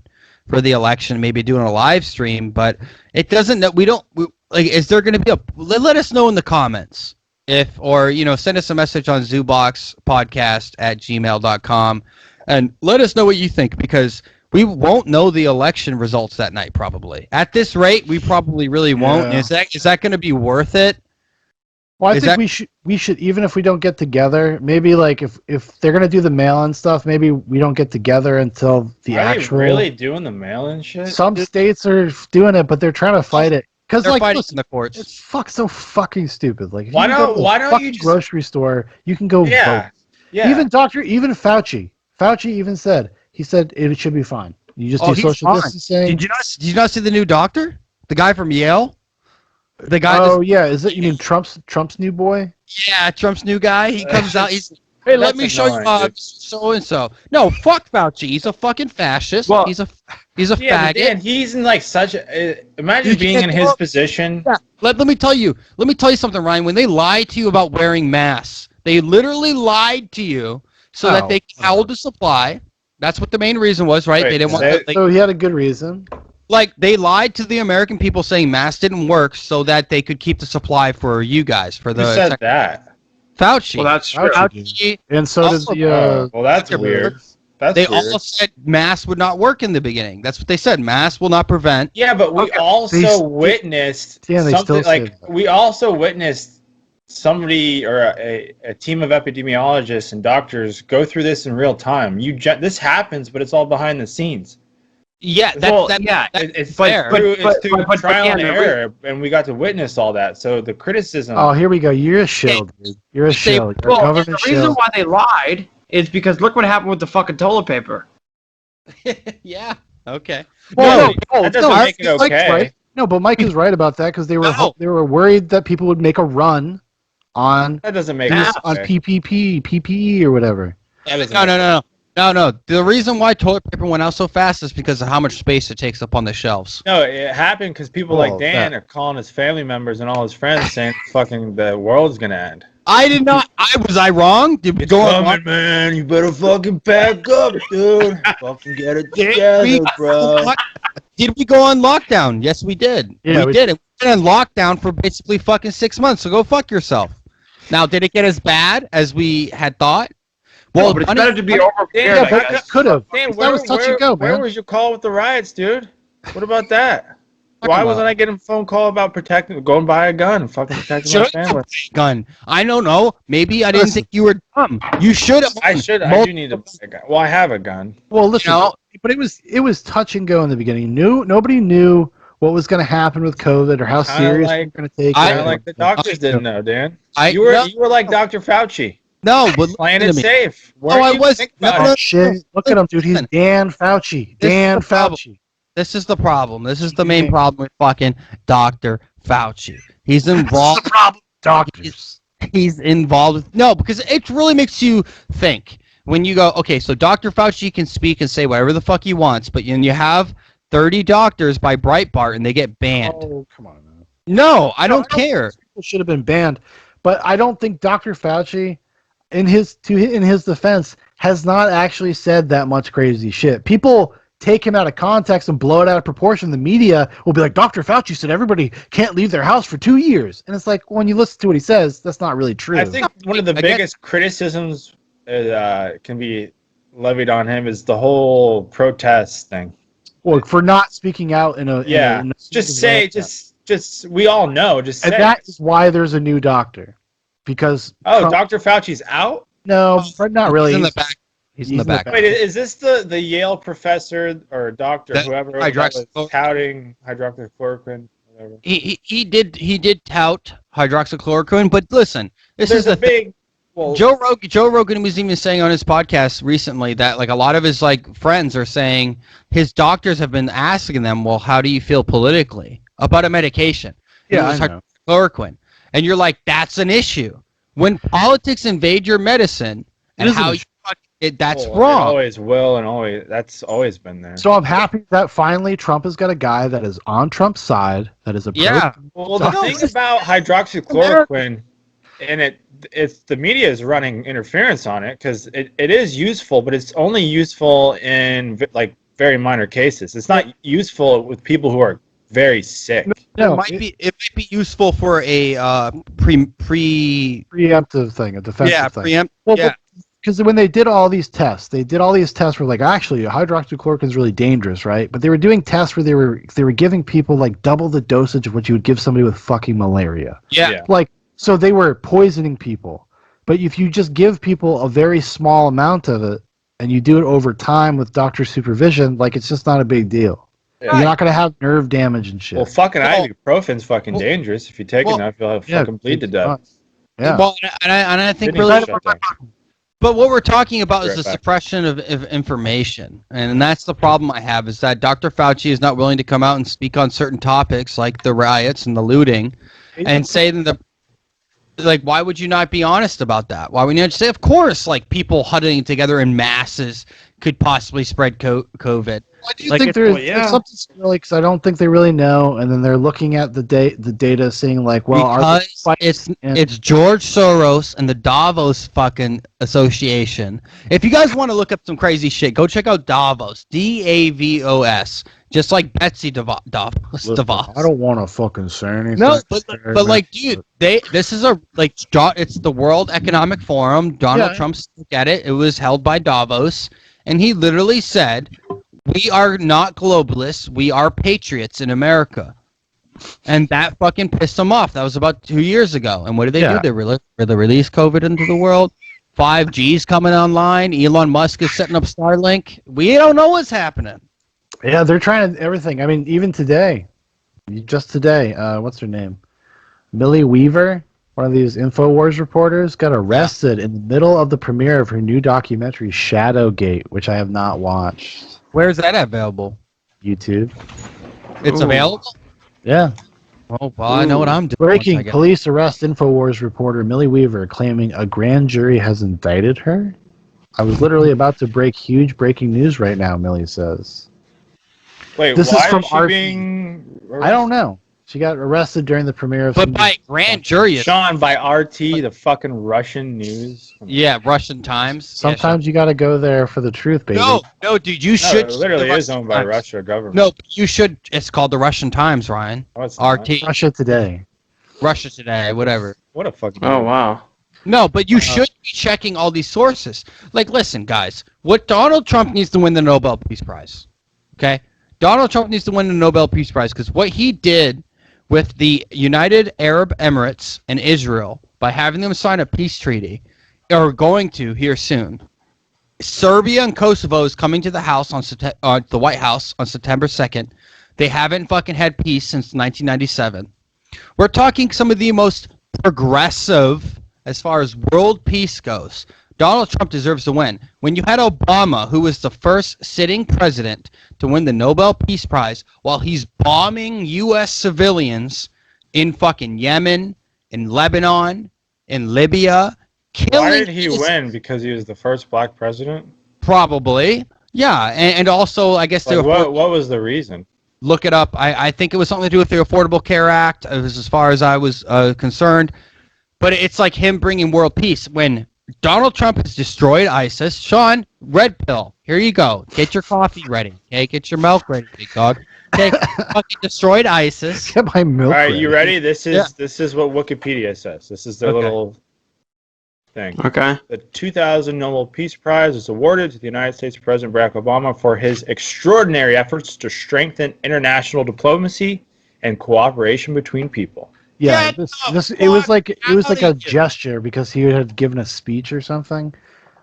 For the election, maybe doing a live stream, but it doesn't. Is there going to be let us know in the comments send us a message on zuboxpodcast@gmail.com and let us know what you think because we won't know the election results that night probably. At this rate, we probably really won't. Is that going to be worth it? Well, I think we should even if we don't get together, maybe if they're gonna do the mail-in stuff, maybe we don't get together until the actual. Are they really doing the mail-in shit? Some states are doing it, but they're trying to fight it because they're fighting in the courts. It's so fucking stupid. Like why don't you just grocery store? You can go vote. Yeah. Even Fauci even said it should be fine. You just do social distancing. Did you not see the new doctor? The guy from Yale. The guy. Oh yeah, is it? You mean Trump's new boy? Yeah, Trump's new guy. He comes out. He's hey, let me show you so and so. No, fuck Fauci. He's a fucking fascist. Well, he's a faggot. Dan, he's in like such a. Imagine being in his position. Yeah. Let me tell you something, Ryan. When they lie to you about wearing masks, they literally lied to you so that they could hold the supply. That's what the main reason was, right? They didn't want. So he had a good reason. Like, they lied to the American people saying masks didn't work so that they could keep the supply for you guys. For the Who said that? Fauci. Well, that's true. Fauci. And so did the... well, that's weird. They all said masks would not work in the beginning. That's what they said. Masks will not prevent. Yeah, but we also witnessed something like... We also witnessed somebody or a team of epidemiologists and doctors go through this in real time. This happens, but it's all behind the scenes. Yeah, it's fair. It's through trial and error, and we got to witness all that. So the criticism. Oh, here we go. You're a shill, dude. You're a shill. You're a government the reason why they lied is because look what happened with the fucking toilet paper. Yeah. Okay. Well, that doesn't make it okay. Right. No, but Mike is right about that because they were worried that people would make a run on that doesn't make sense. On PPE or whatever. No. The reason why toilet paper went out so fast is because of how much space it takes up on the shelves. No, it happened because people like Dan are calling his family members and all his friends saying fucking the world's gonna end. I did not. Was I wrong? Did we go on, man? You better fucking pack up, dude. Fucking get it together, bro. Did we go on lockdown? Yes, we did. Yeah, we did. We've been in lockdown for basically fucking 6 months. So go fuck yourself. Now, did it get as bad as we had thought? Well, but it's better to be over-prepared. Yeah, but it could have. Dan, where was your call with the riots, dude? What about that? Why wasn't I getting a phone call about going buy a gun and fucking protecting my family? Gun. I don't know. Maybe I didn't think you were dumb. You should have. I do need to buy a gun. Well, I have a gun. Well, listen, but it was touch and go in the beginning. Nobody knew what was going to happen with COVID or how serious we were going to take it. The doctors didn't know, Dan. You were like Dr. Fauci. No, but playing it safe. I wasn't. No, shit. Look at him, dude. He's Dan Fauci. Dan Fauci. This is the problem. This is the main problem with fucking Dr. Fauci. He's involved. That's the problem, doctors. He's involved. No, because it really makes you think. When you go, okay, so Dr. Fauci can speak and say whatever the fuck he wants, but you have 30 doctors by Breitbart and they get banned. Oh, come on, man. No, I don't care. People should have been banned, but I don't think Dr. Fauci, in his defense, has not actually said that much crazy shit. People take him out of context and blow it out of proportion. The media will be like, Dr. Fauci said everybody can't leave their house for 2 years. And it's like, when you listen to what he says, that's not really true. I think one of the biggest criticisms can be levied on him is the whole protest thing. Well, for not speaking out in a... Just we all know, just say. And that is why there's a new doctor. Because... Dr. Fauci's out? No, not really. He's in the back. He's in the back. Wait, is this the Yale professor or doctor, whoever was touting hydroxychloroquine? Whatever. He did tout hydroxychloroquine, but listen, There's a big. Well, Joe Rogan was even saying on his podcast recently that like a lot of his like friends are saying his doctors have been asking them, well, how do you feel politically about a medication? Yeah, I know. Hydroxychloroquine, and you're like, that's an issue when politics invade your medicine and how you. That's wrong. It always will, and that's always been there. So I'm happy that finally Trump has got a guy that is on Trump's side, that is a Well, the thing about hydroxychloroquine, and it's the media is running interference on it because it is useful, but it's only useful in like very minor cases. It's not useful with people who are very sick. No, it might be useful for a preemptive thing, a defensive thing. Because when they did all these tests, where like, actually, hydroxychloroquine is really dangerous, right? But they were doing tests where they were giving people like double the dosage of what you would give somebody with fucking malaria. Yeah. Like, so they were poisoning people. But if you just give people a very small amount of it, and you do it over time with doctor supervision, like, it's just not a big deal. Yeah. You're not going to have nerve damage and shit. Well, fucking ibuprofen's fucking dangerous. If you take enough, you'll have fucking bleed to death. Yeah. Well, and I think really... But what we're talking about is the suppression of information. And that's the problem I have, is that Dr. Fauci is not willing to come out and speak on certain topics like the riots and the looting and say that why would you not be honest about that? Why would you not say, of course, like people huddling together in masses could possibly spread COVID? I do think there's something really, because I don't think they really know, and then they're looking at the data, seeing like, well, because it's George Soros and the Davos fucking association. If you guys want to look up some crazy shit, go check out Davos, DAVOS, just like Betsy DeVos. Listen, I don't want to fucking say anything. No, but like, dude, this is it's the World Economic Forum. Donald Trump spoke at it. It was held by Davos, and he literally said, we are not globalists. We are patriots in America. And that fucking pissed them off. That was about 2 years ago. And what did they do? They released COVID into the world. 5G's coming online. Elon Musk is setting up Starlink. We don't know what's happening. Yeah, they're trying everything. I mean, even today, just today, what's her name? Millie Weaver, one of these InfoWars reporters, got arrested in the middle of the premiere of her new documentary, Shadowgate, which I have not watched. Where's that available? YouTube. It's available? Yeah. Oh, well, I know what I'm doing. Breaking: police arrest InfoWars reporter Millie Weaver, claiming a grand jury has indicted her. I was literally about to break huge breaking news right now, Millie says. Wait, this why is from is she being arrested? I don't know. She got arrested during the premiere of... But by grand jury... Sean, by RT, the fucking Russian news. Yeah, Russian Times. Sometimes you got to go there for the truth, baby. No, dude, you should... It literally is owned by Russia government. No, but you should... It's called the Russian Times, Ryan. Oh, it's RT. Russia Today. Russia Today, whatever. What a fucking... Oh, wow. No, but you should be checking all these sources. Like, listen, guys. What Donald Trump needs to win the Nobel Peace Prize. Okay? Donald Trump needs to win the Nobel Peace Prize because what he did with the United Arab Emirates and Israel by having them sign a peace treaty, or going to here soon. Serbia and Kosovo is coming to the House on the White House on September 2nd. They haven't fucking had peace since 1997. We're talking some of the most progressive as far as world peace goes. Donald Trump deserves to win. When you had Obama, who was the first sitting president to win the Nobel Peace Prize, while he's bombing U.S. civilians in fucking Yemen, in Lebanon, in Libya, killing... Why did he win? Because he was the first black president? Probably. Yeah, and also, I guess... What was the reason? Look it up. I think it was something to do with the Affordable Care Act, as far as I was concerned. But it's like him bringing world peace when... Donald Trump has destroyed ISIS. Sean, red pill. Here you go. Get your coffee ready. Okay, get your milk ready, big dog. Okay, fucking destroyed ISIS. Get my milk. All right, ready. you ready? This is what Wikipedia says. This is their little thing. Okay. The 2000 Nobel Peace Prize is awarded to the United States President Barack Obama for his extraordinary efforts to strengthen international diplomacy and cooperation between people. Yeah, it was like a gesture because he had given a speech or something.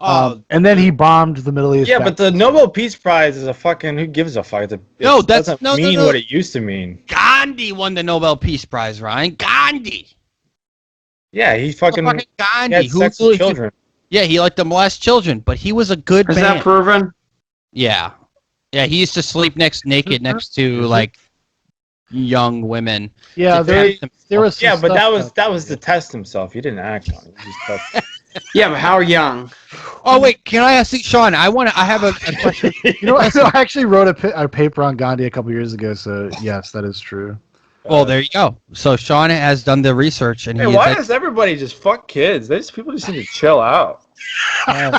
And then he bombed the Middle East. Yeah, but the Nobel Peace Prize is a fucking... Who gives a fuck? It doesn't mean what it used to mean. Gandhi won the Nobel Peace Prize, Ryan. Gandhi. Yeah, he fucking Gandhi. He had sex with children. Yeah, he liked to molest children, but he was a good man. Is that proven? Yeah. Yeah, he used to sleep naked next to, like, young women. Yeah, there was. Yeah, but that was to test himself. He didn't act on it. Yeah, but how young? Oh wait, can I ask you, Sean? I have a question. You know, I actually wrote a paper on Gandhi a couple years ago. So yes, that is true. Well, there you go. So Sean has done the research, and why does everybody just fuck kids? People just need to chill out. I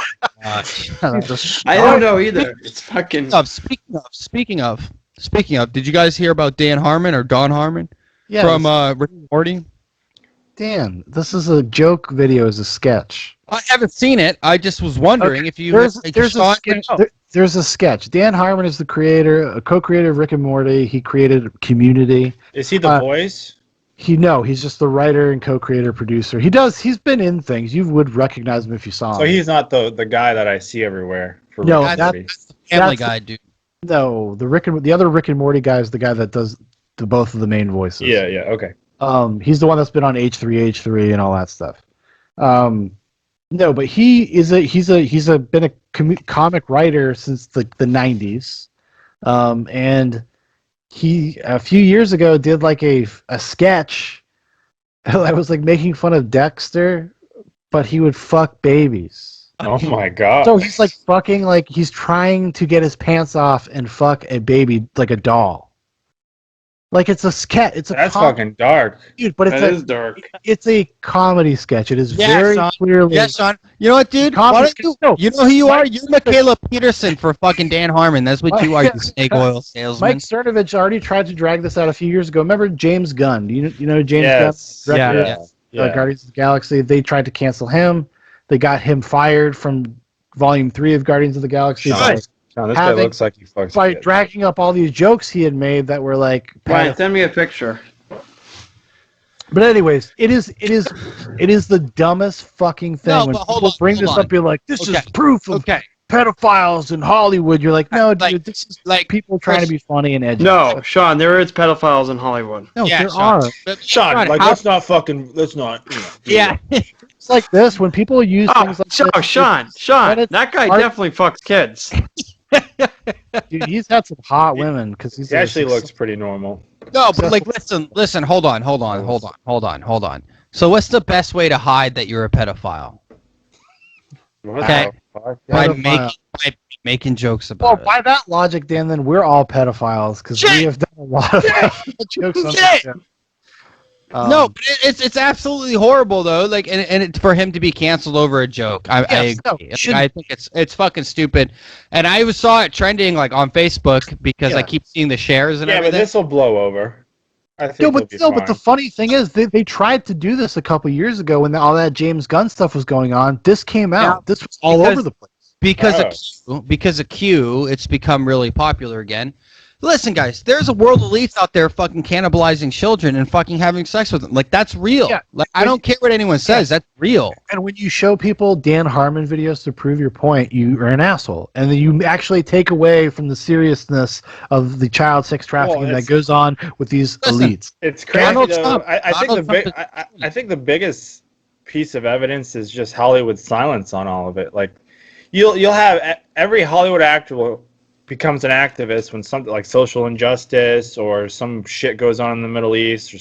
don't know either. It's fucking. Speaking of, did you guys hear about Dan Harmon or Don Harmon? Yeah, from Rick and Morty? Dan, this is a joke video, is a sketch. I haven't seen it. I just was wondering if you... There's a sketch. Dan Harmon is the co-creator of Rick and Morty. He created Community. Is he the voice? He's just the writer and co-creator, producer. He's been in things. You would recognize him if you saw him. So he's not the guy that I see everywhere. That's the Family Guy, dude. No, the other Rick and Morty guy is the guy that does both of the main voices. Yeah, okay. He's the one that's been on H3 and all that stuff. No, but he's been a comic writer since the 90s, and he a few years ago did like a sketch that was like making fun of Dexter, but he would fuck babies. Oh my god! So he's like fucking, like he's trying to get his pants off and fuck a baby like a doll. Like it's a sketch. That's fucking dark, dude. But that is dark. It's a comedy sketch. It is very clearly. Yes, Sean. You know what, dude? Why don't you know who you are? You're Michaela Peterson for fucking Dan Harmon. That's what you are, you snake oil salesman. Mike Cernovich already tried to drag this out a few years ago. Remember James Gunn? You know James Gunn? Yeah. Guardians of the Galaxy. They tried to cancel him. They got him fired from Volume 3 of Guardians of the Galaxy. Sean, this guy looks like he fucks by kids. dragging up all these jokes he had made that were like. Ryan, send me a picture. But anyways, it is the dumbest fucking thing when people bring this up. You're like, this is proof of pedophiles in Hollywood. You're like, no, dude, this is like people trying to be funny and edgy. No, Sean, there is pedophiles in Hollywood. No, there are. Sean, like let's not. Yeah. It's like this when people use things like Sean, that guy definitely fucks kids. Dude, he's had some hot women because he actually looks pretty normal. No, but like, listen, hold on. So, what's the best way to hide that you're a pedophile? Okay, by making jokes about it. By that logic, Dan, then we're all pedophiles because we have done a lot of jokes on this show. No, but it's absolutely horrible though. Like, and for him to be canceled over a joke, I agree. I think it's fucking stupid. And I saw it trending like on Facebook because I keep seeing the shares and everything. Yeah, but this will blow over. I think but the funny thing is they tried to do this a couple years ago when all that James Gunn stuff was going on. This came out. This was all over the place. Because of Q, it's become really popular again. Listen, guys, there's a world of elites out there fucking cannibalizing children and fucking having sex with them. Like, that's real. Yeah. Like, I don't care what anyone says. That's real. And when you show people Dan Harmon videos to prove your point, you are an asshole. And then you actually take away from the seriousness of the child sex trafficking that goes on with these elites. It's crazy, though. I think the biggest piece of evidence is just Hollywood's silence on all of it. Like, you'll have every Hollywood actor becomes an activist when something like social injustice or some shit goes on in the Middle East or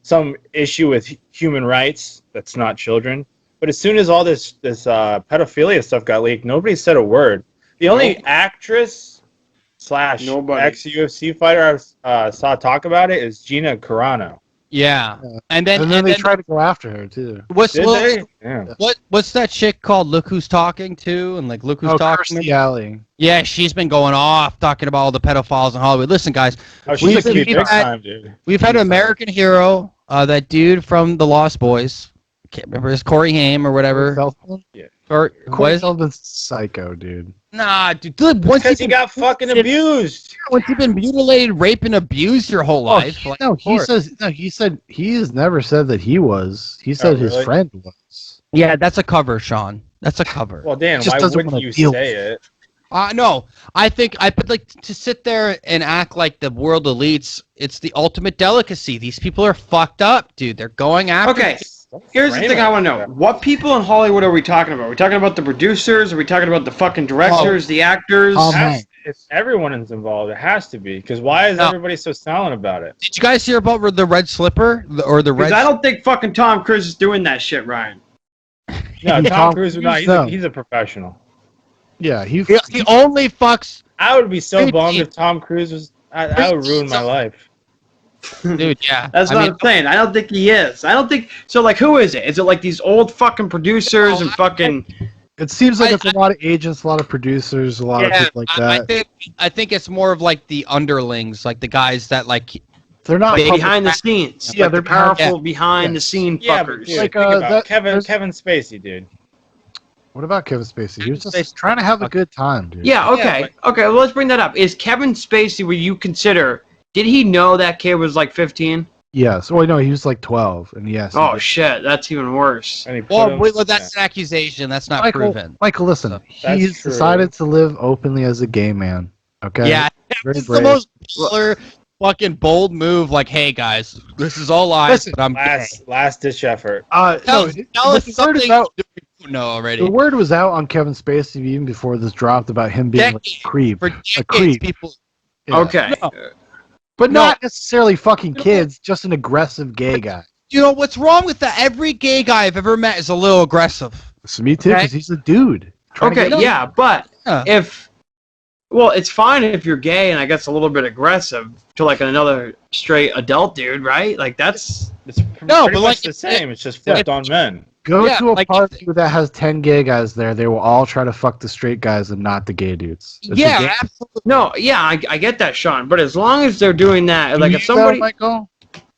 some issue with human rights that's not children. But as soon as all this pedophilia stuff got leaked, nobody said a word. The only actress / ex-UFC fighter I saw talk about it is Gina Carano. Yeah. And then they tried to go after her too. What's that chick called? Look Who's Talking too, and like Look Who's Talking. Kirstie Alley. Yeah, she's been going off talking about all the pedophiles in Hollywood. Listen, guys, we've had American Hero, that dude from The Lost Boys. Can't remember his Corey Haim or whatever. Yeah. Corey Feldman's psycho, dude. Nah, dude. Because he got fucking abused. Once you've been mutilated, raped, and abused your whole life. He has never said that he was. He said his friend was. Yeah, that's a cover, Sean. That's a cover. Well, Dan, why wouldn't you say it? No, I think like to sit there and act like the world elites. It's the ultimate delicacy. These people are fucked up, dude. They're going after. Okay. Here's the thing I want to know. What people in Hollywood are we talking about? Are we talking about the producers? Are we talking about the fucking directors, the actors? If everyone is involved, it has to be. Because why is everybody so silent about it? Did you guys hear about the red slipper? Or the red... Because I don't think fucking Tom Cruise is doing that shit, Ryan. No, Tom Cruise would not. He's a professional. Yeah, he only fucks... I would be so bummed if Tom Cruise was... I would ruin my life. Dude, yeah. That's what I'm saying. I don't think he is. I don't think... So, like, who is it? Is it, like, these old fucking producers and fucking... It seems like it's a lot of agents, a lot of producers, a lot of people like that. I think it's more of, like, the underlings, like, the guys that, like... They're not behind the scenes. Yeah, they're powerful behind-the-scene fuckers. Yeah, like, Kevin Spacey, dude. What about Kevin Spacey? He was just trying to have a good time, dude. Yeah, okay. Okay, well, let's bring that up. Is Kevin Spacey, would you consider... Did he know that kid was like 15? Yes. Well, no, he was like 12, and yes. Oh shit, that's even worse. Well, that's an accusation. That's not proven. Michael, listen. He's decided to live openly as a gay man. Okay. Yeah, it's the most fucking bold move. Like, hey guys, this is all lies, but I'm last ditch effort. Tell us something know already. The word was out on Kevin Spacey even before this dropped about him being like a creep. For decades, people. Yeah. Okay. No. But not necessarily fucking kids, just an aggressive gay guy. You know what's wrong with that? Every gay guy I've ever met is a little aggressive. So me too, because he's a dude. Okay, yeah, but it's fine if you're gay and I guess a little bit aggressive to like another straight adult dude, right? Like it's pretty much the same. It's just flipped on men. Go to a party that has 10 gay guys there. They will all try to fuck the straight guys and not the gay dudes. Absolutely. No, yeah, I get that, Sean. But as long as they're doing that, like if somebody, Michael,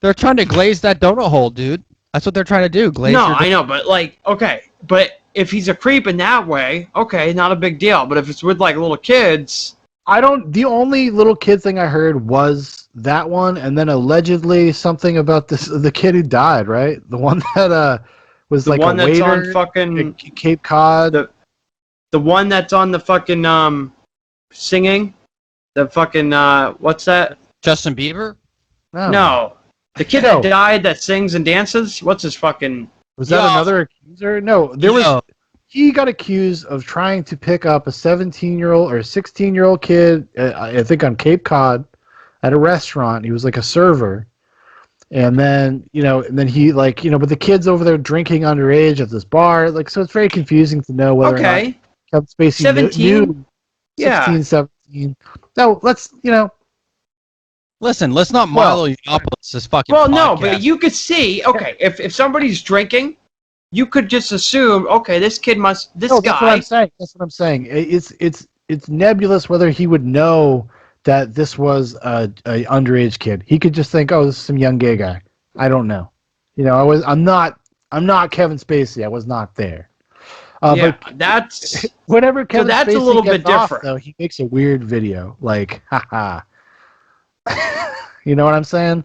they're trying to glaze that donut hole, dude. That's what they're trying to do. Glaze. No, I know, but like, okay, but if he's a creep in that way, okay, not a big deal. But if it's with like little kids, the only little kid thing I heard was that one, and then allegedly something about the kid who died, right? The one that was like one a that's waiter on fucking Cape Cod. The one that's on the fucking singing, the fucking what's that? Justin Bieber? No. The kid that died that sings and dances. What's his fucking? Was that another accuser? No, he got accused of trying to pick up a 17-year-old or a 16-year-old kid, I think on Cape Cod, at a restaurant. He was like a server. And then, he but the kid's over there drinking underage at this bar. Like, so it's very confusing to know whether or not Kevin Spacey 17? knew 16, 17. No, Listen, let's not Milo Yiannopoulos this fucking Well, podcast. no, but you could see, okay, if somebody's drinking, you could just assume, okay, this guy. That's what I'm saying. That's what I'm saying. It's nebulous whether he would know that this was a underage kid. He could just think, oh, this is some young gay guy. I don't know. I'm not Kevin Spacey. I was not there. But that's whenever Kevin. So that's Spacey a little bit off, different. Though, he makes a weird video, like, haha. You know what I'm saying?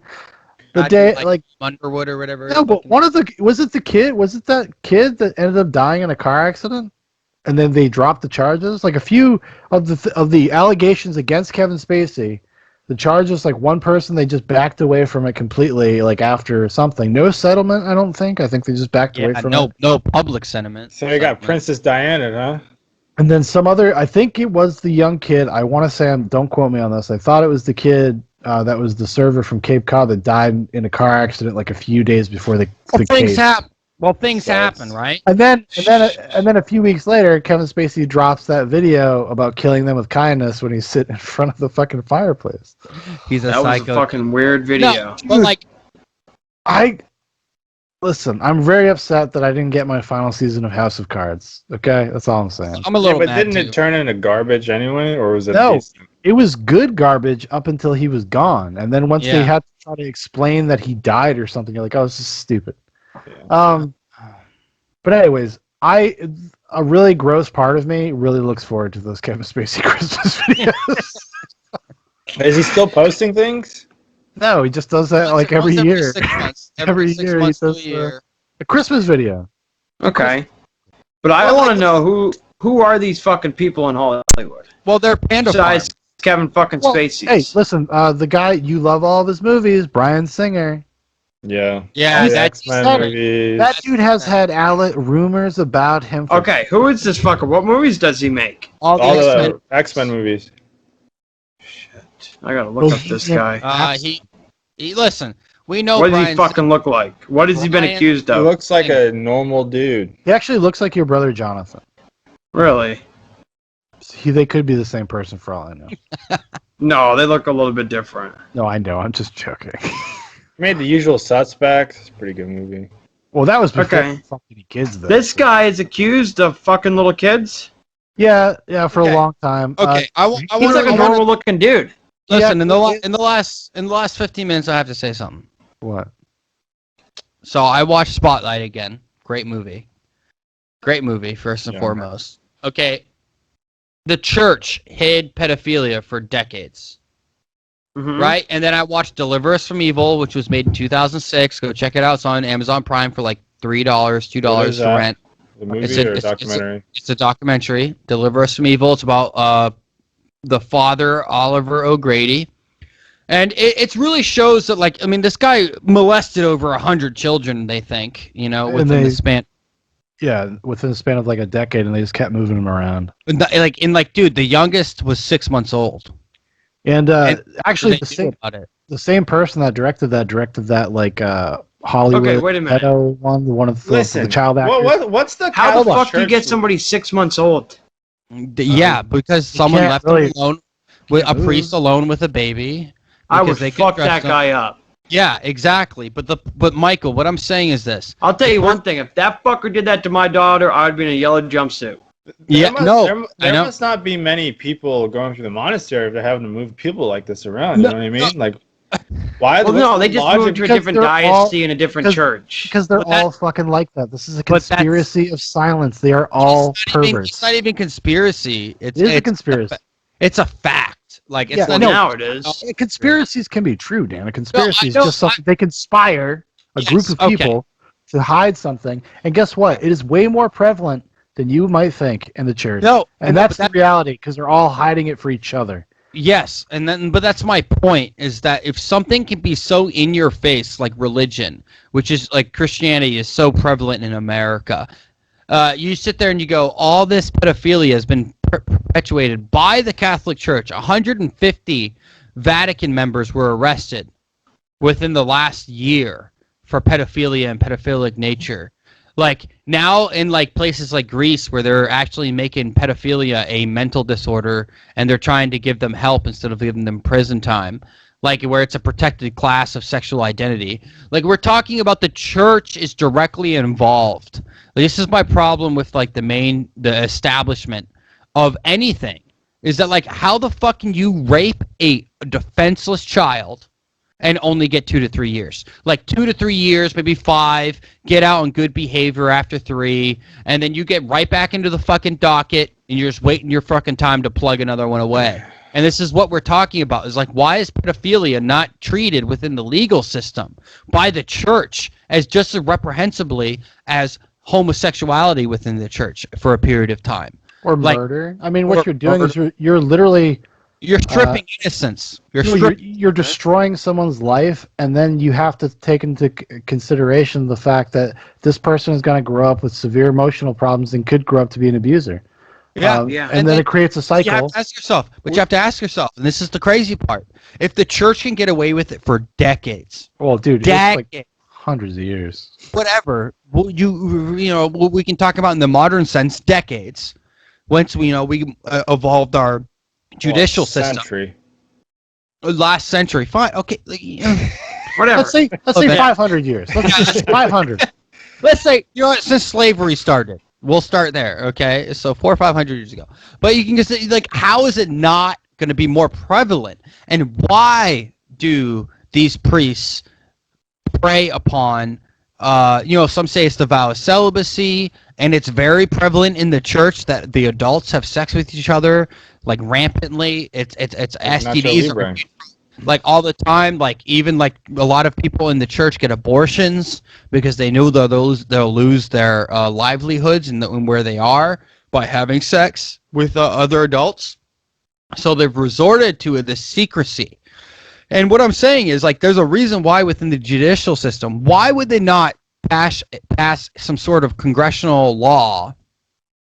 The day, like Underwood or whatever. No, but was it the kid? Was it that kid that ended up dying in a car accident? And then they dropped the charges. Like a few of the allegations against Kevin Spacey, the charges, like one person, they just backed away from it completely. Like after something, no settlement. I don't think. I think they just backed away from it. No public sentiment. So you got Princess Diana, huh? And then some other. I think it was the young kid. I want to say, don't quote me on this. I thought it was the kid. That was the server from Cape Cod that died in a car accident like a few days before the things happen. Well, things happen, right? And then a few weeks later, Kevin Spacey drops that video about killing them with kindness when he's sitting in front of the fucking fireplace. He's a psycho. That was a fucking weird video. No, but listen. I'm very upset that I didn't get my final season of House of Cards. Okay, that's all I'm saying. I'm a little but mad didn't it turn into garbage anyway, or was it? No. It was good garbage up until he was gone, and then once they had to try to explain that he died or something, you're like, "Oh, this is stupid." Yeah. But anyways, a really gross part of me really looks forward to those Kevin Spacey Christmas videos. Is he still posting things? No, he just does that like every year. 6 months. Every year he does a Christmas video. Okay, but I want to know who are these fucking people in Hollywood? Well, they're panda besides Kevin fucking Spacey. Hey, listen, the guy you love all of his movies, Bryan Singer. Yeah. That's that dude has had rumors about him. Okay, who is this fucker? What movies does he make? All the X-Men movies. Shit, I gotta look up this guy. He listen. We know. What does he fucking look like? What has he been accused of? He looks like a normal dude. He actually looks like your brother Jonathan. Really? They could be the same person for all I know. No, they look a little bit different. No, I know. I'm just joking. He made The Usual Suspects. It's a pretty good movie. Well, that was before fucking kids, though. This guy is accused of fucking little kids? Yeah, for a long time. Okay, he's like a normal-looking dude. Listen, in the last 15 minutes, I have to say something. What? So I watched Spotlight again. Great movie. First and foremost. Okay. The church hid pedophilia for decades. Mm-hmm. Right? And then I watched Deliver Us from Evil, which was made in 2006. Go check it out. It's on Amazon Prime for like $3, $2 to rent. The movie or a documentary? It's a documentary. Deliver Us from Evil. It's about the father, Oliver O'Grady. And it really shows that, like, I mean, this guy molested over 100 children, they think, within the span. Yeah, within the span of like a decade, and they just kept moving them around. Dude, the youngest was 6 months old. And actually, the same person that directed that like Hollywood. Okay, wait a minute. One of the child actors. What's the how the fuck do you get somebody 6 months old? Yeah, because someone left them alone with a priest alone with a baby. I would fuck that guy up. Yeah, exactly. But Michael, what I'm saying is this. I'll tell you one thing. If that fucker did that to my daughter, I'd be in a yellow jumpsuit. There must not be many people going through the monastery if they're having to move people like this around. You know what I mean? Like, why? Well, no, they just moved to a different diocese in a different church. Because they're all fucking like that. This is a conspiracy of silence. They are all perverts. It's not even conspiracy. It is a conspiracy. It's a fact. Like, it's now it is. Conspiracies can be true, Dan. A conspiracy is just something they conspire a group of people to hide something. And guess what? It is way more prevalent than you might think in the church. And that's the reality, because they're all hiding it for each other. Yes, but that's my point, is that if something can be so in your face, like religion, which is like Christianity is so prevalent in America, you sit there and you go, all this pedophilia has been perpetuated by the Catholic Church. 150 Vatican members were arrested within the last year for pedophilia and pedophilic nature. Like, now in like places like Greece, where they're actually making pedophilia a mental disorder and they're trying to give them help instead of giving them prison time, like where it's a protected class of sexual identity. Like, we're talking about the church is directly involved. This is my problem with like the establishment of anything, is that like, how the fuck can you rape a defenseless child and only get 2 to 3 years? Like 2 to 3 years, maybe 5, get out on good behavior after 3, and then you get right back into the fucking docket and you're just waiting your fucking time to plug another one away. And this is what we're talking about, is like, why is pedophilia not treated within the legal system by the church as just as reprehensibly as homosexuality within the church for a period of time? Or murder. I mean, what you're doing is you're literally... You're stripping innocence. You're destroying someone's life, and then you have to take into consideration the fact that this person is going to grow up with severe emotional problems and could grow up to be an abuser. And then it creates a cycle. You have to ask yourself, and this is the crazy part, if the church can get away with it for decades. Well, dude, it's like hundreds of years. Whatever. We can talk about in the modern sense, decades. Once we evolved our judicial system. Last century. Fine. Okay. Whatever. Let's say 500 years. Let's say 500. Let's say, since slavery started. We'll start there, okay? So 400 or 500 years ago. But you can just say, like, how is it not going to be more prevalent? And why do these priests prey upon, some say it's the vow of celibacy, and it's very prevalent in the church that the adults have sex with each other, like, rampantly. It's STDs, like, all the time. Like, even, like, a lot of people in the church get abortions because they know they'll lose their livelihoods and where they are by having sex with other adults. So they've resorted to this secrecy. And what I'm saying is, like, there's a reason why within the judicial system, why would they not pass some sort of congressional law,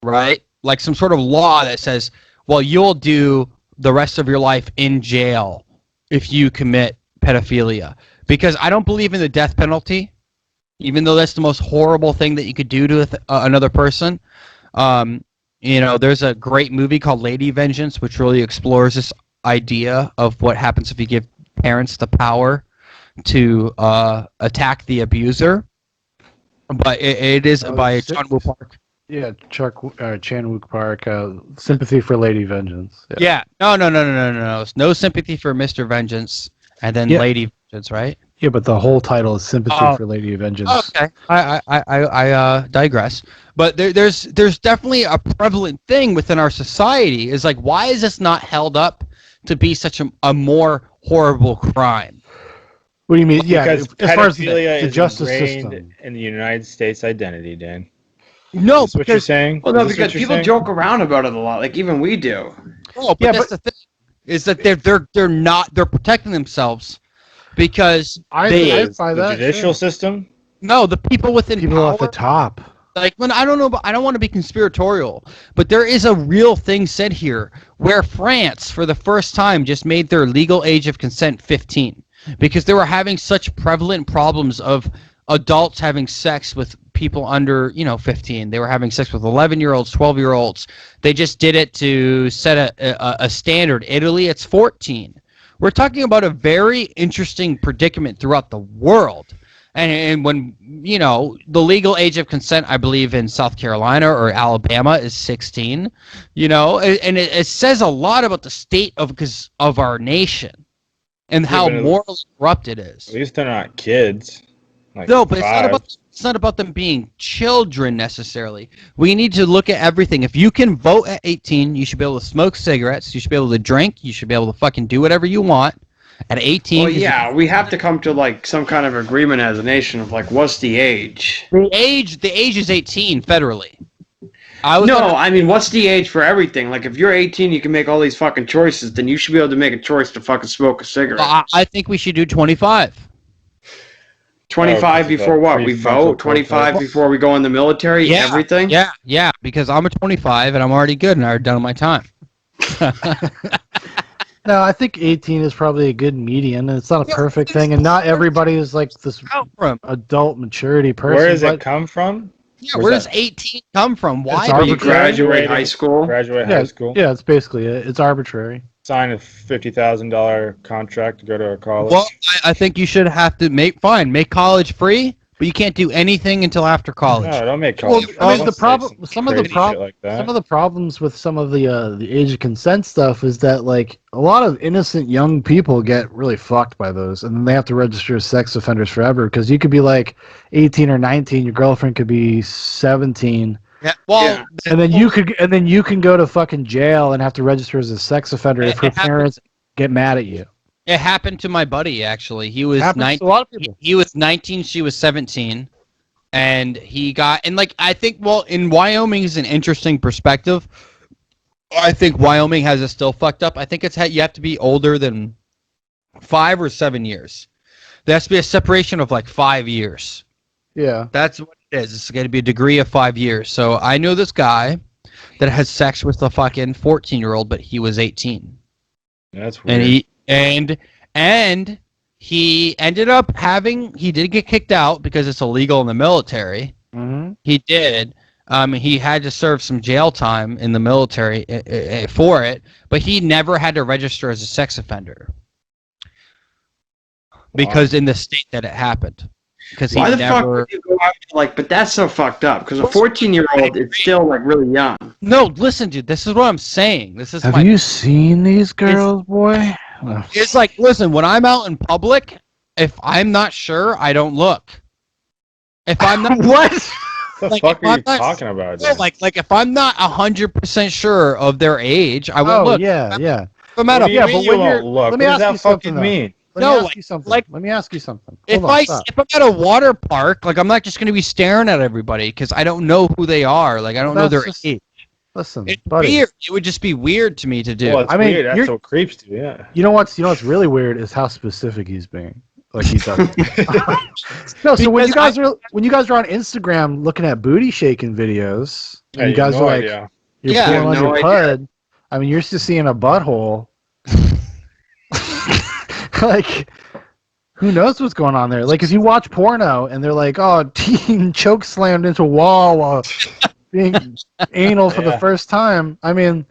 right? Like some sort of law that says, well, you'll do the rest of your life in jail if you commit pedophilia. Because I don't believe in the death penalty, even though that's the most horrible thing that you could do to another person. There's a great movie called Lady Vengeance, which really explores this idea of what happens if you give parents the power to attack the abuser. But it is by Chan Wook Park. Yeah, Chan Wook Park. Sympathy for Lady Vengeance. Yeah. No. No Sympathy for Mr. Vengeance, and then Lady Vengeance, right? Yeah, but the whole title is Sympathy for Lady Vengeance. Okay. I digress. But there's definitely a prevalent thing within our society. Is like, why is this not held up to be such a more horrible crime? What do you mean? Yeah, because as far as the justice system in the United States identity, Dan. No, is what you're saying? Well, no, because people joke around about it a lot, like even we do. Oh, but that's the thing, is that they're protecting themselves because the judicial system. No, the people within people power, at the top. Like, when I don't know, but I don't want to be conspiratorial, but there is a real thing said here where France, for the first time, just made their legal age of consent 15 because they were having such prevalent problems of adults having sex with people under, 15. They were having sex with 11-year-olds, 12-year-olds. They just did it to set a standard. Italy, it's 14. We're talking about a very interesting predicament throughout the world. And when, the legal age of consent, I believe in South Carolina or Alabama is 16, and it says a lot about the state of our nation and how morally corrupt it is. At least they're not kids. No, but it's not about them being children necessarily. We need to look at everything. If you can vote at 18, you should be able to smoke cigarettes. You should be able to drink. You should be able to fucking do whatever you want. At 18, well, yeah, we have to come to some kind of agreement as a nation of what's the age? The age is 18 federally. I mean, what's the age for everything? If you're 18, you can make all these fucking choices. Then you should be able to make a choice to fucking smoke a cigarette. I think we should do 25. 25 before what? We vote? 25 before we go in the military? Yeah, everything? Yeah, because I'm a 25 and I'm already good and I've done my time. No, I think 18 is probably a good median, and it's not a perfect thing, and not everybody is this adult maturity person. Where does it come from? Yeah, where does 18 come from? Why? You graduate high school? High school. Yeah, it's basically it. It's arbitrary. Sign a $50,000 contract to go to a college. Well, I think you should have to make college free, but you can't do anything until after college. No, don't make college free. Well, I mean, some of the problems with some of the age of consent stuff is that a lot of innocent young people get really fucked by those, and then they have to register as sex offenders forever because you could be 18 or 19, your girlfriend could be 17. Yeah. Well, and then you can go to fucking jail and have to register as a sex offender if her parents get mad at you. It happened to my buddy actually. He was 19. A lot of people. He was 19. She was 17, and he got I think in Wyoming is an interesting perspective. I think Wyoming has it still fucked up. I think you have to be older than 5 or 7 years. There has to be a separation of 5 years. Yeah, that's what it is. It's going to be a degree of 5 years. So I know this guy that had sex with a fucking 14-year-old, but he was 18. That's weird. And he ended up he did get kicked out because it's illegal in the military. Mm-hmm. He did. He had to serve some jail time in the military for it, but he never had to register as a sex offender because in the state that it happened. Because why the fuck would you go after but that's so fucked up because a 14-year-old is still really young. No, listen, dude. This is what I'm saying. Have you seen these girls, boy? It's listen. When I'm out in public, if I'm not sure, I don't look. If I'm not what? The fuck are you talking about? No, if I'm not 100% sure of their age, I won't look. What Yeah. do you mean you won't look? What does that fucking mean? Let me ask you something. If I'm at a water park, I'm not just going to be staring at everybody because I don't know who they are. I don't know their age. Listen, it's buddy. weird. It would just be weird to me to do. Well, weird. That's what creeps do. Yeah. You know what's really weird is how specific he's being. He does. No, so when you guys are on Instagram looking at booty shaking videos, and you guys are you're pulling on your pud. I mean, you're just seeing a butthole. Who knows what's going on there? If you watch porno and they're teen choke slammed into a wall while being anal for the first time. I mean,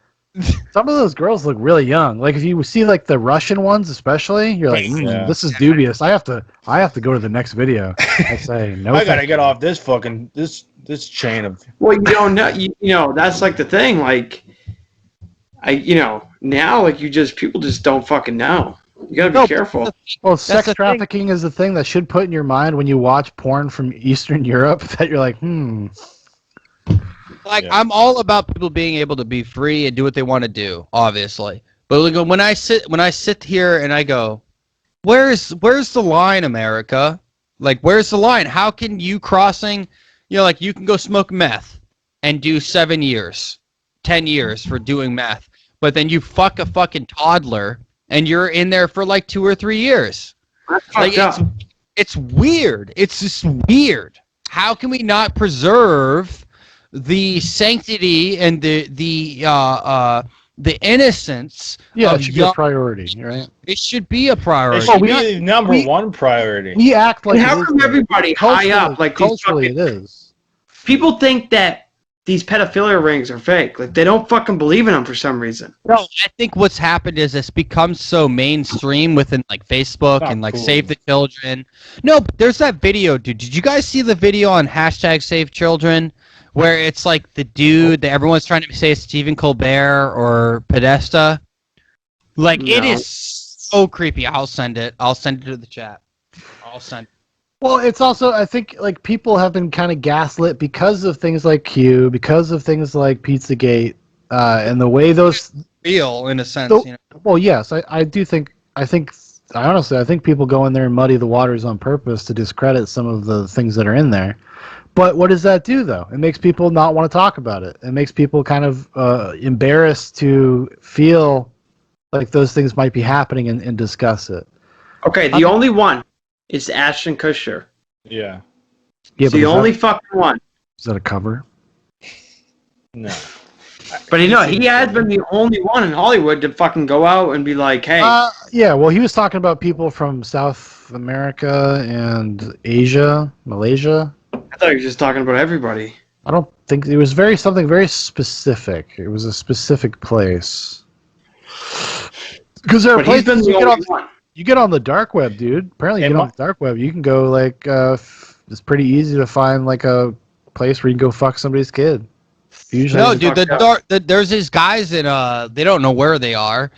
some of those girls look really young. If you see the Russian ones, especially, you're this is dubious. I have to go to the next video. I say no. I gotta get off this fucking this chain of. Well, you don't know. That's the thing. Now people just don't fucking know. You gotta be careful. Well, sex trafficking is the thing that should put in your mind when you watch porn from Eastern Europe that you're I'm all about people being able to be free and do what they want to do, obviously. But when I sit here and I go, where's the line, America? Where's the line? How can you crossing, you can go smoke meth and do 7 years, 10 years for doing meth, but then you fuck a fucking toddler and you're in there for 2 or 3 years. That's fucked up. It's weird. It's just weird. how can we not preserve the sanctity and the innocence? Yeah, it should be a priority, right? It should be a priority. It should be the number one priority. We act like how come everybody high up like culturally it is? People think that these pedophilia rings are fake. Like, they don't fucking believe in them for some reason. No, I think what's happened is it's become so mainstream within, like, Facebook and, like, Save the Children. No, but there's that video, dude. Did you guys see the video on #SaveChildren where it's, like, the dude that everyone's trying to say is Stephen Colbert or Podesta? Like, it is so creepy. I'll send it. I'll send it to the chat. I'll send it. Well, it's also, I think, like, people have been kind of gaslit because of things like Q, because of things like Pizzagate, and the way those feel, in a sense. You know? Well, yes, I honestly think people go in there and muddy the waters on purpose to discredit some of the things that are in there. But what does that do, though? It makes people not want to talk about it. It makes people kind of embarrassed to feel like those things might be happening and discuss it. Okay, the only one is Ashton Kutcher. Yeah. It's the only fucking one. Is that a cover? No. But he has been the only one in Hollywood to fucking go out and be like, hey. Yeah, well, he was talking about people from South America and Asia, Malaysia. I thought he was just talking about everybody. I don't think it was something very specific. It was a specific place. Because there are places you get on the dark web, dude. Apparently, you get on the dark web. You can go like it's pretty easy to find like a place where you can go fuck somebody's kid. Usually, no, dude. There's these guys that they don't know where they are.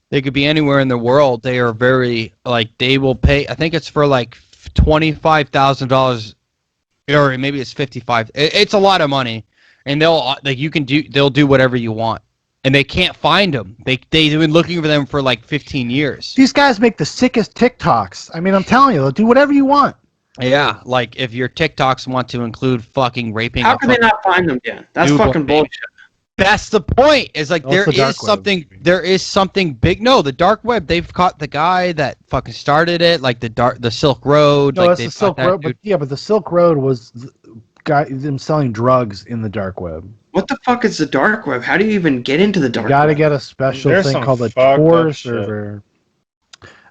They could be anywhere in the world. They are very like they will pay. I think it's for like $25,000, or maybe it's 55. It's a lot of money, and they'll do whatever you want. And they can't find them. They've been looking for them for like 15 years. These guys make the sickest TikToks. I mean, I'm telling you, they'll do whatever you want. Yeah, like if your TikToks want to include fucking raping. How can they not find them yet? That's fucking bullshit. That's the point. Is like there is something big. No, the dark web. They've caught the guy that fucking started it. Like the Silk Road. No, like that's the Silk Road. But the Silk Road was them selling drugs in the dark web. What the fuck is the dark web? How do you even get into the dark web? You gotta get a special thing called a Tor server.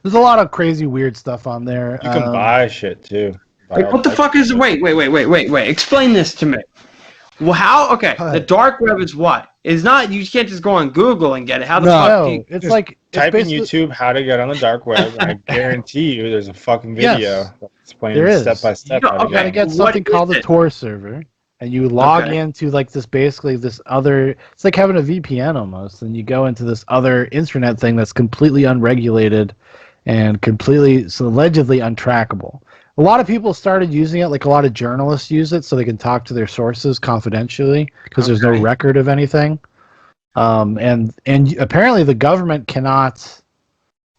There's a lot of crazy, weird stuff on there. You can buy shit too. Like, what the fuck is? Wait. Explain this to me. Well, how? Okay, the dark web is what? It's not. You can't just go on Google and get it. How the fuck? No, it's like type in YouTube how to get on the dark web, and I guarantee you, there's a fucking video explaining step by step. You gotta get something called the Tor server. And you log into like this other, it's like having a VPN almost, and you go into this other internet thing that's completely unregulated and allegedly untrackable. A lot of people started using it, like a lot of journalists use it so they can talk to their sources confidentially because there's no record of anything. And apparently the government cannot.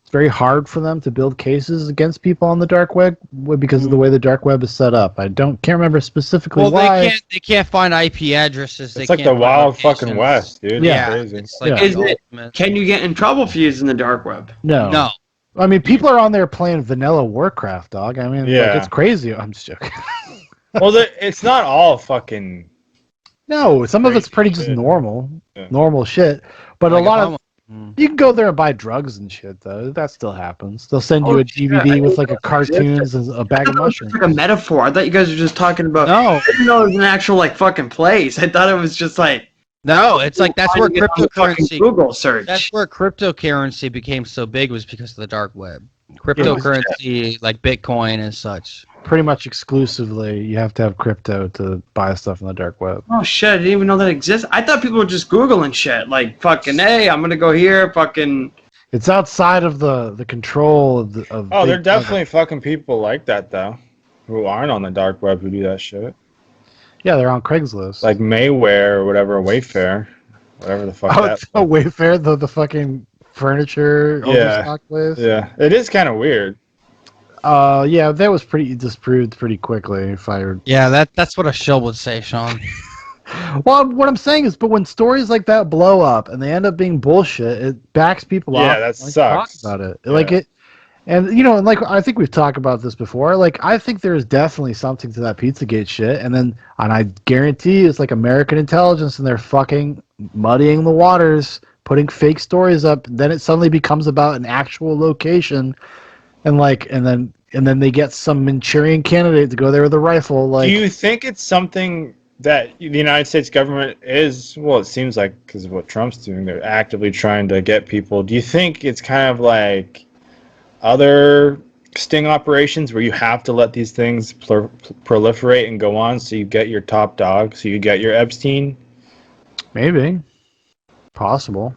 It's very hard for them to build cases against people on the dark web because of the way the dark web is set up. I can't remember specifically why. They can't find IP addresses. It's like the wild fucking West, dude. Yeah. It's crazy. Can you get in trouble for using the dark web? No. I mean, people are on there playing vanilla Warcraft, dog. I mean, like, it's crazy. I'm just joking. Well, it's not all fucking. No, some of it's pretty just normal shit. But like a lot of. You can go there and buy drugs and shit, though. That still happens. They'll send you a DVD with like a cartoons and a bag of mushrooms. It's like a metaphor. I thought you guys were just talking about. No, I didn't know it was an actual like fucking place. I thought it was just like. No, it's like that's where cryptocurrency. Google search. That's where cryptocurrency became so big was because of the dark web. Cryptocurrency, like Bitcoin and such. Pretty much exclusively, you have to have crypto to buy stuff on the dark web. Oh shit! I didn't even know that exists. I thought people were just Googling shit, like fucking. Hey, I'm gonna go here, fucking. It's outside of the control of the. Oh, there are definitely fucking people like that though, who aren't on the dark web who do that shit. Yeah, they're on Craigslist. Like Maywear or whatever, Wayfair, whatever the fuck. Oh, it's a Wayfair, the fucking furniture overstock place. Yeah, it is kind of weird. Yeah, that was disproved pretty quickly. Fired. Yeah, that's what a shill would say, Sean. Well, what I'm saying is, but when stories like that blow up and they end up being bullshit, it backs people off. Yeah, that sucks. Talk about it, Yeah. like it. And you know, and like I think we've talked about this before. Like I think there's definitely something to that Pizzagate shit. And I guarantee it's like American intelligence, and they're fucking muddying the waters, putting fake stories up. Then it suddenly becomes about an actual location, and then they get some Manchurian candidate to go there with a rifle. Like, do you think it's something that the United States government is? Well, it seems like because of what Trump's doing, they're actively trying to get people. Do you think it's kind of like other sting operations where you have to let these things proliferate and go on, so you get your top dog, so you get your Epstein? maybe, possible.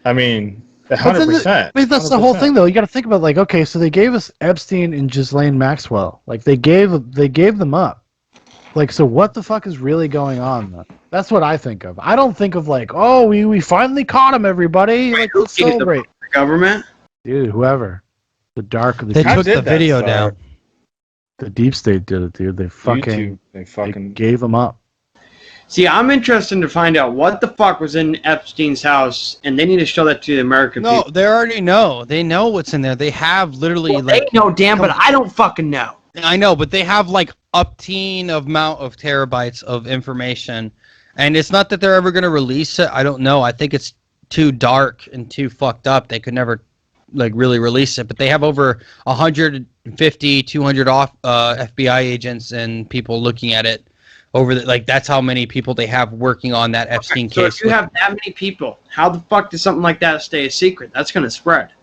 I mean, 100%. I mean, that's 100%. The whole thing, though. You got to think about, like, okay, so they gave us Epstein and Ghislaine Maxwell. Like, they gave them up. Like, so what the fuck is really going on? Then? That's what I think of. I don't think of like, oh, we finally caught him, everybody. Like, let's celebrate. The government? Dude, whoever. They took the video down. The deep state did it, dude. They fucking they gave them up. See, I'm interested to find out what the fuck was in Epstein's house, and they need to show that to the American people. No, they already know. They know what's in there. They have literally they know, Dan, but I don't fucking know. I know, but they have like upteen amount of terabytes of information, and it's not that they're ever going to release it. I don't know. I think it's too dark and too fucked up. They could never like really release it, but they have over 150, 200 FBI agents and people looking at it over the, like that's how many people they have working on that Epstein case. So if you have that many people, how the fuck does something like that stay a secret? That's going to spread.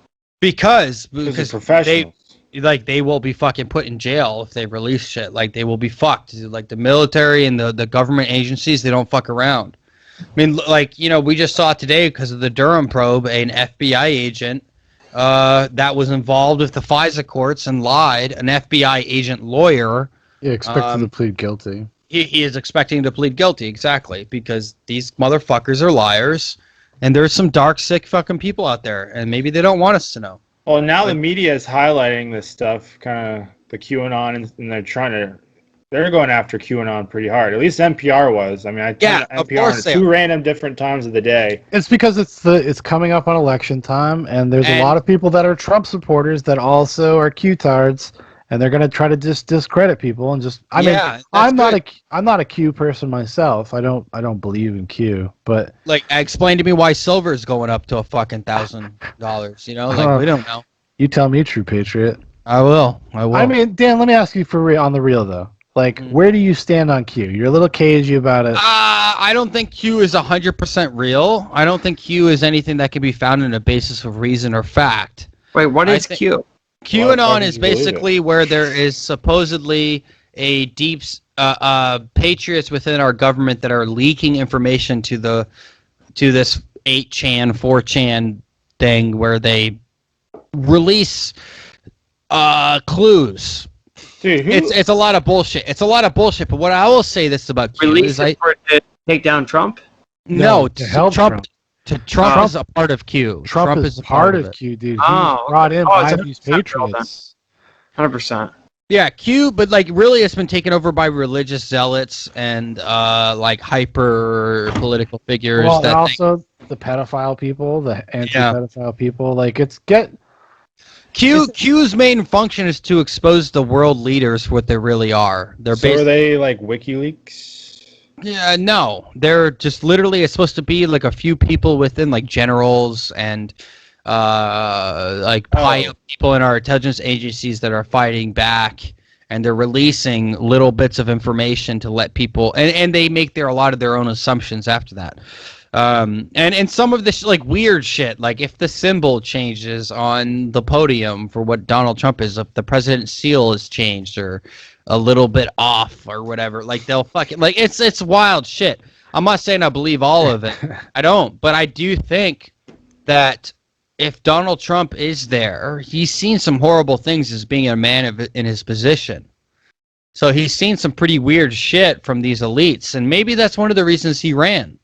Because professionals. They will be fucking put in jail if they release shit. Like they will be fucked. Like the military and the government agencies, they don't fuck around. I mean, like, you know, we just saw today because of the Durham probe, an FBI agent that was involved with the FISA courts and lied, an FBI agent lawyer. Yeah, expected to plead guilty. He is expecting to plead guilty, exactly, because these motherfuckers are liars, and there's some dark, sick fucking people out there, and maybe they don't want us to know. Well, now the media is highlighting this stuff, kind of the QAnon, and they're going after QAnon pretty hard. At least NPR was. I mean, I turned NPR on two random different times of the day. It's because it's coming up on election time, and there's a lot of people that are Trump supporters that also are Q-tards, and they're going to try to just discredit people and just. I mean, I'm not a Q person myself. I don't believe in Q, but like, explain to me why silver is going up to a fucking $1,000. You know, like we don't know. You tell me, true patriot. I will. I mean, Dan, let me ask you on the real though. Like, where do you stand on Q? You're a little cagey about it. I don't think Q is 100% real. I don't think Q is anything that can be found in a basis of reason or fact. Wait, what is Q? QAnon is basically where there is supposedly a deep patriots within our government that are leaking information to this 8chan, 4chan thing where they release clues. Dude, it's a lot of bullshit. It's a lot of bullshit. But what I will say this about Q is to take down Trump? No, to help Trump. Trump is a part of Q. Trump is part of Q, dude. He brought in by these patriots. 100%. Yeah, Q, but like really it's been taken over by religious zealots and like hyper political figures. Well, and also the pedophile people, the anti-pedophile people. Like Q's main function is to expose the world leaders for what they really are. Are they like WikiLeaks? Yeah, no. They're just literally, it's supposed to be like a few people within, like generals and like people in our intelligence agencies that are fighting back, and they're releasing little bits of information to let people, and they make a lot of their own assumptions after that. And some of this like weird shit, like if the symbol changes on the podium for what Donald Trump is, if the president's seal is changed or a little bit off or whatever, like they'll fucking like it's wild shit. I'm not saying I believe all of it. I don't, but I do think that if Donald Trump is there, he's seen some horrible things as being a man in his position. So he's seen some pretty weird shit from these elites, and maybe that's one of the reasons he ran.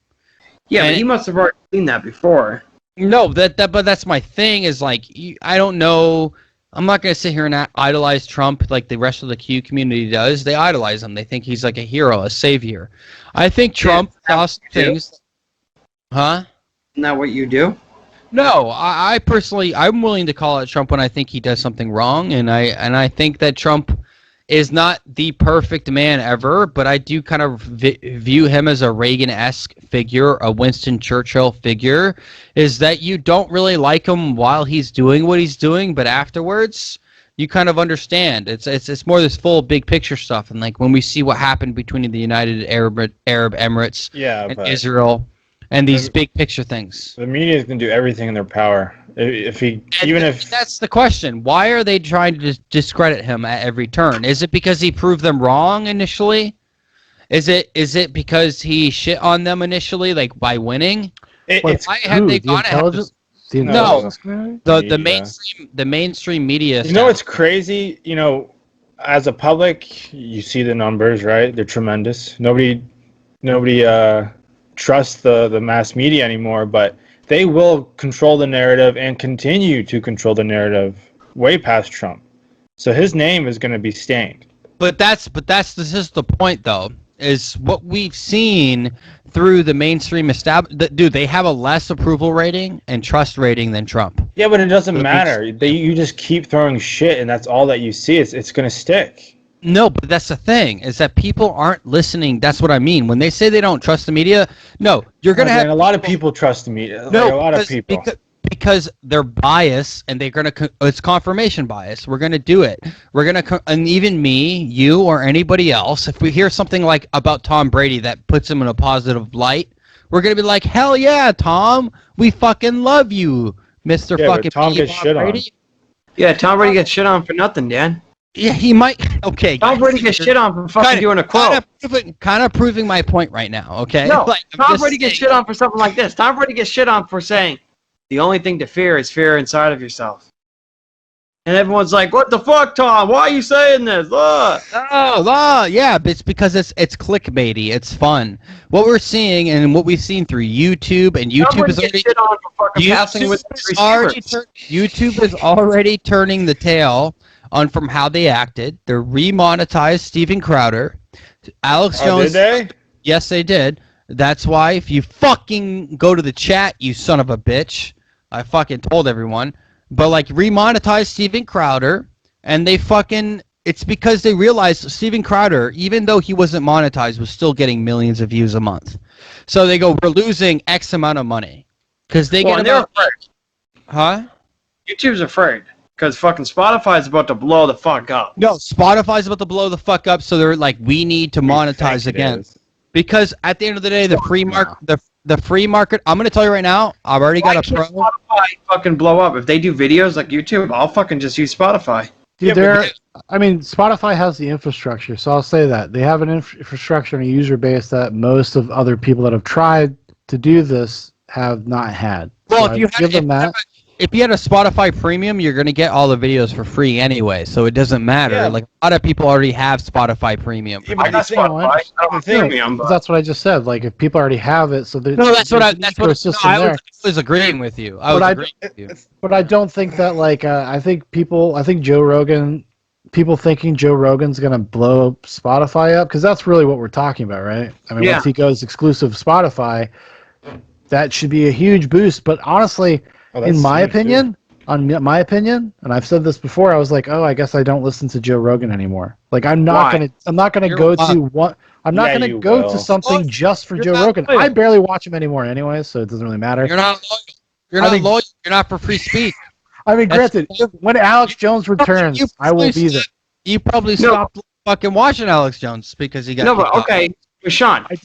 Yeah, but he must have already seen that before. No, but that's my thing is like, I don't know. I'm not going to sit here and idolize Trump like the rest of the Q community does. They idolize him. They think he's like a hero, a savior. I think Trump lost things. Huh? Isn't that what you do? No, I personally, I'm willing to call out Trump when I think he does something wrong, and I think that Trump is not the perfect man ever, but I do kind of view him as a Reagan-esque figure, a Winston Churchill figure, is that you don't really like him while he's doing what he's doing, but afterwards you kind of understand. It's more this full big picture stuff, and like when we see what happened between the United Arab Emirates and Israel and these big picture things. The media is going to do everything in their power. If that's the question. Why are they trying to discredit him at every turn? Is it because he proved them wrong initially? Is it because he shit on them initially, like by winning? Why have they gone ahead? The mainstream media. You know what's crazy? You know, as a public, you see the numbers, right? They're tremendous. Nobody trusts the mass media anymore, but they will control the narrative and continue to control the narrative way past Trump. So his name is going to be stained. But this is the point, though, is what we've seen through the mainstream establishment. Dude, they have a less approval rating and trust rating than Trump. Yeah, but it doesn't matter. You just keep throwing shit, and that's all that you see. It's going to stick. No, but that's the thing, is that people aren't listening. That's what I mean. When they say they don't trust the media, no, you're going to have... a lot of people trust the media. No, a lot of people. Because they're biased, and they're going to... It's confirmation bias. We're going to do it. We're going to... And even me, you, or anybody else, if we hear something like about Tom Brady that puts him in a positive light, we're going to be like, hell yeah, Tom, we fucking love you, Mr. fucking Tom gets shit on. Yeah, Tom Brady gets shit on for nothing, Dan. Yeah, he might. Okay. Tom Brady gets shit on for fucking doing a quote. Kind of proving my point right now, okay? No, Tom Brady gets shit on for something like this. Tom Brady gets shit on for saying, the only thing to fear is fear inside of yourself. And everyone's like, what the fuck, Tom? Why are you saying this? Yeah, but it's because it's clickbaity. It's fun. What we're seeing and what we've seen through YouTube, and YouTube YouTube is already turning the tail on from how they acted. They're remonetized Steven Crowder. Alex Jones. Did they? Yes, they did. That's why if you fucking go to the chat, you son of a bitch. I fucking told everyone. But like remonetize Steven Crowder, and they fucking... It's because they realized Steven Crowder, even though he wasn't monetized, was still getting millions of views a month. So they go, we're losing X amount of money. Because they get about... Huh? YouTube's afraid. Because fucking Spotify's about to blow the fuck up. No, Spotify's about to blow the fuck up, so they're like, we need to monetize again. Because at the end of the day, the free market, I'm going to tell you right now, I've already got a pro. Spotify fucking blow up? If they do videos like YouTube, I'll fucking just use Spotify. Dude, Spotify has the infrastructure, so I'll say that. They have an infrastructure and a user base that most of other people that have tried to do this have not had. Well, so if you had a Spotify premium, you're going to get all the videos for free anyway, so it doesn't matter. Yeah. Like, a lot of people already have Spotify premium. I got Spotify. That's what I just said. Like, if people already have it, so there's I was agreeing with you. But I don't think that, like, I think Joe Rogan, people thinking Joe Rogan's going to blow Spotify up, because that's really what we're talking about, right? I mean, once he goes exclusive Spotify, that should be a huge boost. But honestly... in my opinion, and I've said this before, I was like, I guess I don't listen to Joe Rogan anymore. Like, I'm not gonna go to something just for Joe Rogan. I barely watch him anymore anyway, so it doesn't really matter. You're not loyal. You're not loyal. You're not for free speech. I mean, granted, when Alex Jones returns, I will be there. You probably stopped fucking watching Alex Jones because he got... No, but okay, Sean. I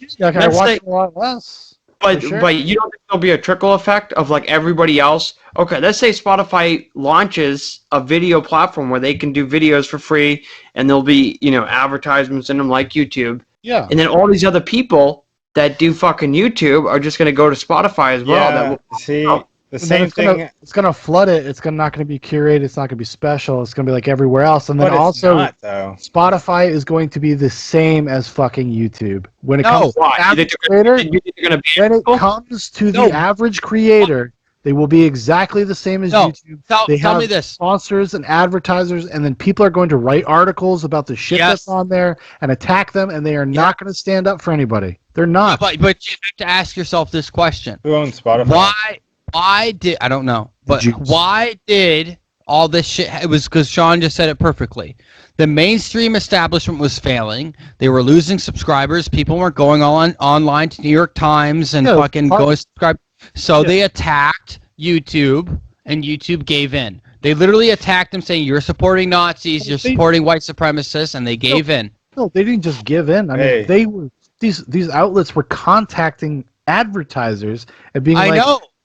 watch a lot less. But you don't think there'll be a trickle effect of like everybody else? Okay, let's say Spotify launches a video platform where they can do videos for free, and there'll be advertisements in them like YouTube. Yeah. And then all these other people that do fucking YouTube are just gonna go to Spotify as well. Yeah. The same thing. It's gonna flood it. It's not gonna be curated. It's not gonna be special. It's gonna be like everywhere else. And then Spotify is going to be the same as fucking YouTube when it comes to average creator. When it comes to the average creator, they will be exactly the same as YouTube. They have sponsors and advertisers, and then people are going to write articles about the shit that's on there and attack them, and they are not going to stand up for anybody. They're not. But you have to ask yourself this question: who owns Spotify? why did I don't know, but why did all this shit? It was because Sean just said it perfectly. The mainstream establishment was failing. They were losing subscribers. People weren't going online to New York Times and fucking going subscribe. So they attacked YouTube, and YouTube gave in. They literally attacked them, saying, "You're supporting Nazis. You're supporting white supremacists," and they gave in. No, they didn't just give in. I mean, they were these outlets were contacting advertisers and being like,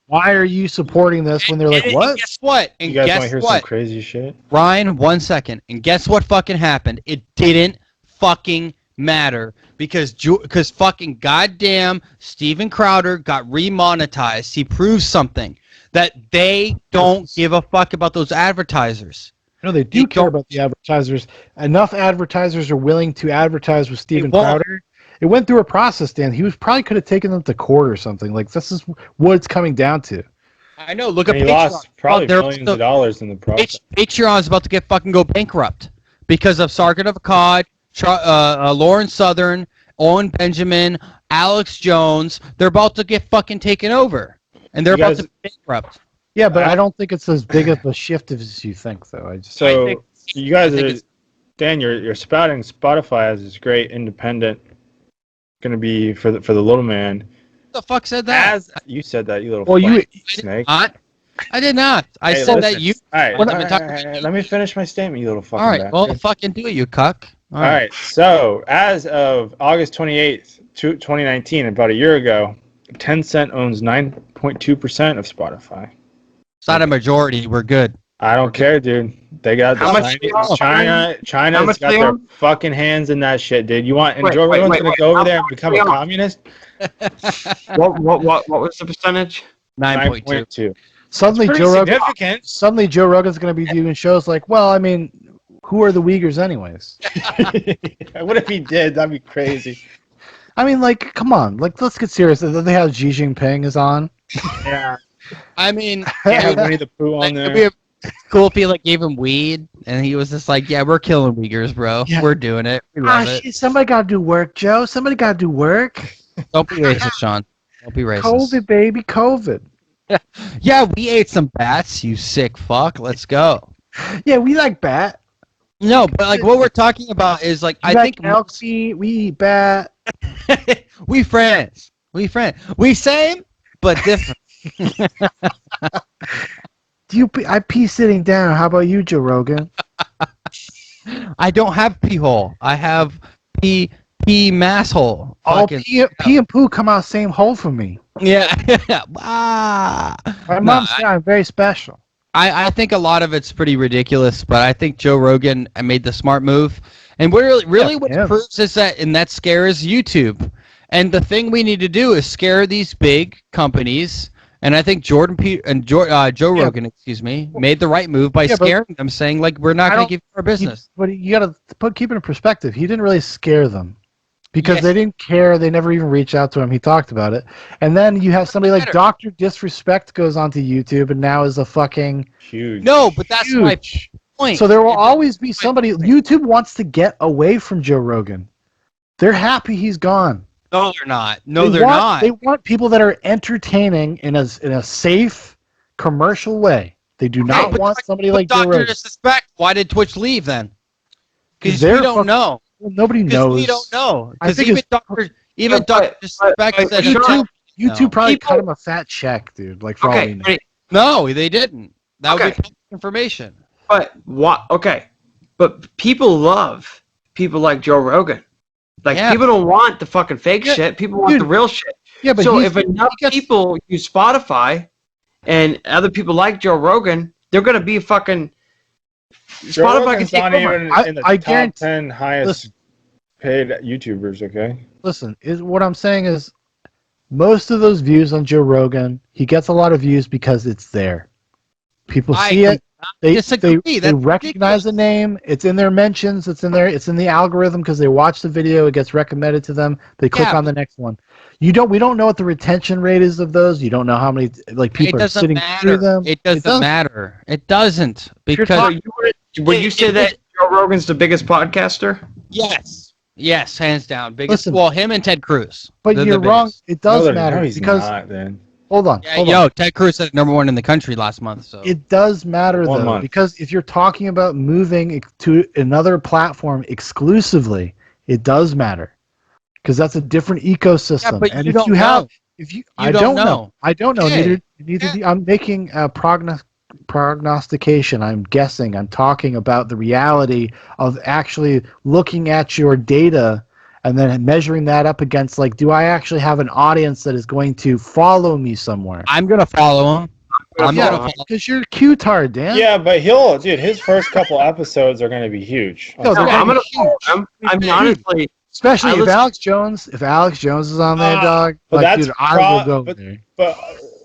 "Why are you supporting this?" When they're like, "What?" And guess what? And you guys want to hear some crazy shit? Ryan, 1 second. And guess what fucking happened? It didn't fucking matter because fucking goddamn Steven Crowder got remonetized. He proved something that they don't give a fuck about those advertisers. No, they do care about the advertisers. Enough advertisers are willing to advertise with Steven Crowder. It went through a process, Dan. He probably could have taken them to court or something. Like, this is what it's coming down to. I know. Look at Patreon. He lost probably millions of dollars in the process. Patreon's about to get fucking go bankrupt because of Sargon of Akkad, Lauren Southern, Owen Benjamin, Alex Jones. They're about to get fucking taken over, and they're about to bankrupt. Yeah, but I don't think it's as big of a shift as you think, though. You guys are, Dan, you're spouting Spotify as this great independent, going to be for the little man. Who the fuck said that? You said that, you little snake. I did not. I said that you. All right, let me finish my statement, you little fucking. All right, well, fucking do it, you cuck. All right, so as of August 28th, 2019, about a year ago, Tencent owns 9.2% of Spotify. It's not a majority. We're good. I don't care, dude. They got China's got their fucking hands in that shit, dude. You want Joe Rogan's gonna go over there and become a communist? What was the percentage? 9.2. Suddenly Joe Rogan's gonna be doing shows like, well, I mean, who are the Uyghurs anyways? What if he did? That'd be crazy. I mean, like, come on, like, let's get serious. They have Xi Jinping is on. Yeah. I mean, can't have Winnie the Pooh on there. It'd be cool if he gave him weed, and he was just like, "Yeah, we're killing Uyghurs, bro. Yeah. We're doing it. We love it." Shit, somebody gotta do work, Joe. Somebody gotta do work. Don't be racist, Sean. Don't be racist. COVID, baby, COVID. Yeah, we ate some bats. You sick fuck. Let's go. Yeah, we like bat. No, but like what we're talking about is like I think elk meat. We eat bat. We friends. We same but different. I pee sitting down. How about you, Joe Rogan? I don't have pee hole. I have pee mass hole. Oh, pee and poo come out same hole for me. Yeah. My mom said I'm very special. I think a lot of it's pretty ridiculous, but I think Joe Rogan made the smart move. And what it proves is that scares YouTube. And the thing we need to do is scare these big companies. And I think Joe Rogan, made the right move by scaring them, saying like we're not going to give you our business. But you got to keep it in perspective. He didn't really scare them because they didn't care. They never even reached out to him. He talked about it. And then you have somebody like Dr. Disrespect goes onto YouTube and now is a fucking huge. No, but that's my point. So there will always be somebody. YouTube wants to get away from Joe Rogan. They're happy he's gone. No, they're not. No, they're not. They want people that are entertaining in a safe, commercial way. They do not want somebody like Joe Rogan. Dr. Disrespect, why did Twitch leave then? Because we don't know. Well, nobody knows. We don't know. Because even Dr. Disrespect said YouTube probably cut him a fat check, dude. Like for all we know. No, they didn't. That would be public information. But what? Okay, but people love people like Joe Rogan. Like, people don't want the fucking fake shit. People want the real shit. Yeah, but so if enough people use Spotify and other people like Joe Rogan, they're going to be fucking... Spotify can take over. In the top 10 highest paid YouTubers, okay? Listen, what I'm saying is most of those views on Joe Rogan, he gets a lot of views because it's there. People see it. They recognize the name. It's in their mentions. It's in the algorithm because they watch the video. It gets recommended to them. They click on the next one. We don't know what the retention rate is of those. You don't know how many people are sitting through them. It doesn't matter. It doesn't because would you say that Joe Rogan's the biggest podcaster? Yes, hands down, biggest. Well, him and Ted Cruz. But you're wrong. It does matter because Hold on. Ted Cruz said #1 in the country last month. So it does matter though, because if you're talking about moving to another platform exclusively, it does matter because that's a different ecosystem. Yeah, but and you don't know. I don't know. I don't know. Neither I'm making a prognostication. I'm guessing. I'm talking about the reality of actually looking at your data and then measuring that up against, like, do I actually have an audience that is going to follow me somewhere? I'm going to follow him. Because you're Q-tard, Dan. Yeah, but his first couple episodes are going to be huge. No, I'm going to follow him. I mean, honestly, especially if Alex Jones is on there, dog. But like, dude, I will go there. But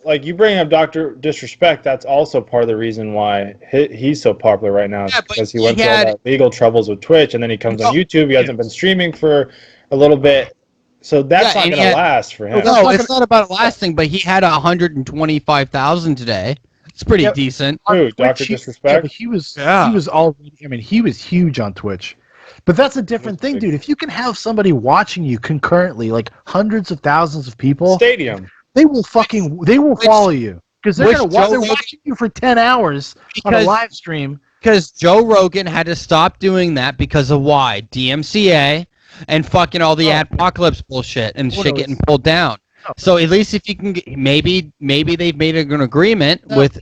like, you bring up Dr. Disrespect, that's also part of the reason why he's so popular right now, because he went through all that legal troubles with Twitch, and then he comes on YouTube. He hasn't been streaming for a little bit, so that's not going to last for him. No, it's not about lasting, but he had 125,000 today. It's pretty decent. Who, Dr. Disrespect? Yeah, but he was already. I mean, he was huge on Twitch. But that's a different thing, dude. If you can have somebody watching you concurrently, like hundreds of thousands of people, they will follow you because they're watching you for 10 hours on a live stream. Because Joe Rogan had to stop doing that because of why? DMCA and fucking all the adpocalypse bullshit and shit getting pulled down. So at least if you can get, maybe they've made an agreement with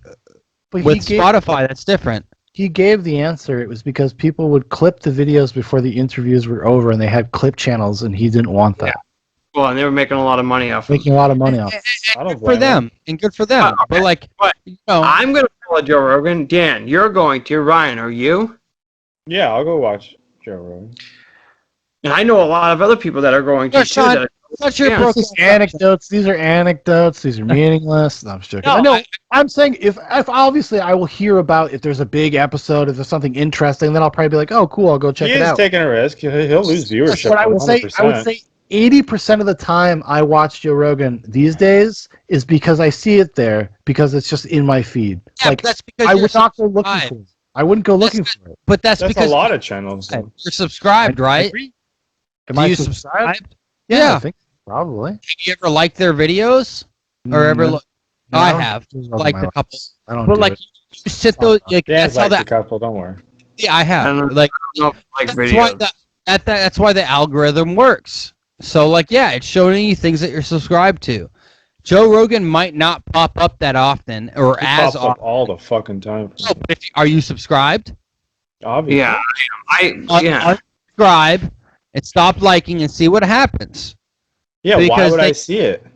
Spotify. That's different. He gave the answer. It was because people would clip the videos before the interviews were over, and they had clip channels, and he didn't want that. Yeah. Well, and they were making a lot of money off. Good for them. But I'm gonna follow Joe Rogan. Dan, you're going to. Ryan, are you? Yeah, I'll go watch Joe Rogan. And I know a lot of other people that are going to too. These are anecdotes. These are meaningless. No, I'm just joking. No, I'm saying if obviously I will hear about if there's a big episode, if there's something interesting, then I'll probably be like, oh, cool, I'll go check it out. He's taking a risk. He'll lose viewership. That's what I would 100%. Say. I would say 80% of the time I watch Joe Rogan these days is because I see it there because it's just in my feed. Yeah, like, that's because I would not go looking for it. I wouldn't go looking for it. But that's because a lot of channels. You're subscribed, right? Am I subscribed? Yeah, I think probably. Have you ever liked their videos or ever look? No, I have liked a couple. I don't. But like, you sit those. Like, that's how that. A couple. Don't worry. Yeah, I have. I don't like videos. That's why the algorithm works. So like, yeah, it's showing you things that you're subscribed to. Joe Rogan might not pop up that often or as often. Up all the fucking time. No, but are you subscribed? Obviously. Yeah, unsubscribe and stop liking and see what happens. Yeah, why would I see it?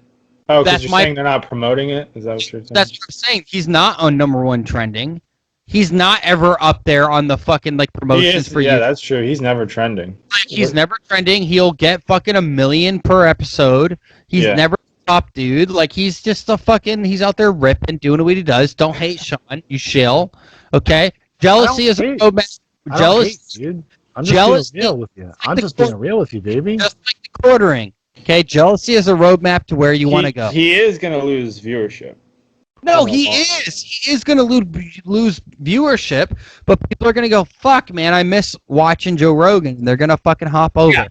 Oh, because you're saying they're not promoting it? Is that what you're saying? That's what I'm saying. He's not on #1 trending. He's not ever up there on the fucking like promotions for you. Yeah, that's true. He's never trending. He's never trending. He'll get fucking 1 million per episode. He's never top dude. Like he's just he's out there ripping, doing what he does. Don't hate Sean, you shill. Okay? Jealousy is a roadmap. Dude. I'm just being real with you. I'm just being real with you, baby. Just like the quartering. Okay, jealousy is a roadmap to where you want to go. He is going to lose viewership. No, he is. He is going to lose viewership, but people are going to go, fuck, man, I miss watching Joe Rogan. They're going to fucking hop over. Yeah.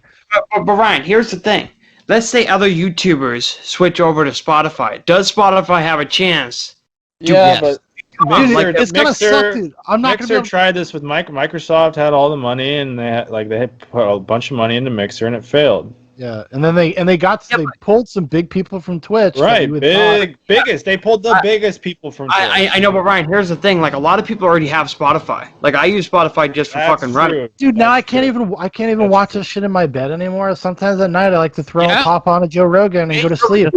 But Ryan, here's the thing. Let's say other YouTubers switch over to Spotify. Does Spotify have a chance? But it's going to suck, dude. I'm not Mixer tried this with Microsoft, had all the money, and they had put a bunch of money into Mixer, and it failed. Yeah, and then they pulled some big people from Twitch. Right, biggest. They pulled the biggest people from Twitch. I know, but Ryan, here's the thing. Like a lot of people already have Spotify. Like I use Spotify just for fucking running. Dude, now I can't even watch this shit in my bed anymore. Sometimes at night I like to pop on a Joe Rogan and go to sleep.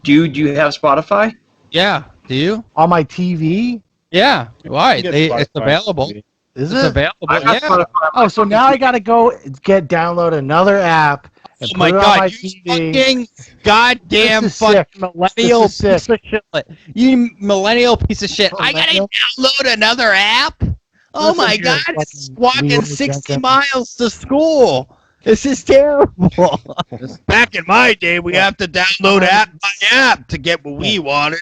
Do you have Spotify? Yeah. Do you? On my TV? Yeah. Why? It's available. Is it's it available? Yeah. Oh, so now I gotta go download another app. And my God! You fucking goddamn millennial piece of shit! You millennial piece of shit! I gotta download another app. Oh my God! It's walking 60 miles to school. This is terrible. Back in my day, we have to download app by app to get what we wanted.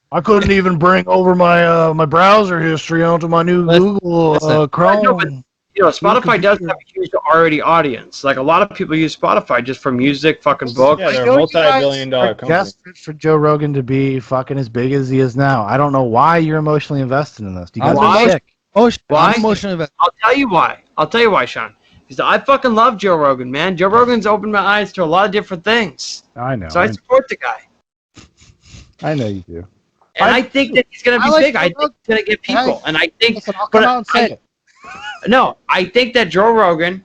I couldn't even bring over my my browser history onto my new Google Chrome. Spotify does have a huge already audience. Like a lot of people use Spotify just for music, fucking books. Yeah, they're a multi-billion-dollar company. Desperate for Joe Rogan to be fucking as big as he is now. I don't know why you're emotionally invested in this. You guys are sick. Why? I'll tell you why. Sean. Because I fucking love Joe Rogan, man. Joe Rogan's opened my eyes to a lot of different things. I know. So I support the guy. I know you do. And I think that he's going to be big. I think he's going to get people. And I think... Listen, I'll come out and say it. No, I think that Joe Rogan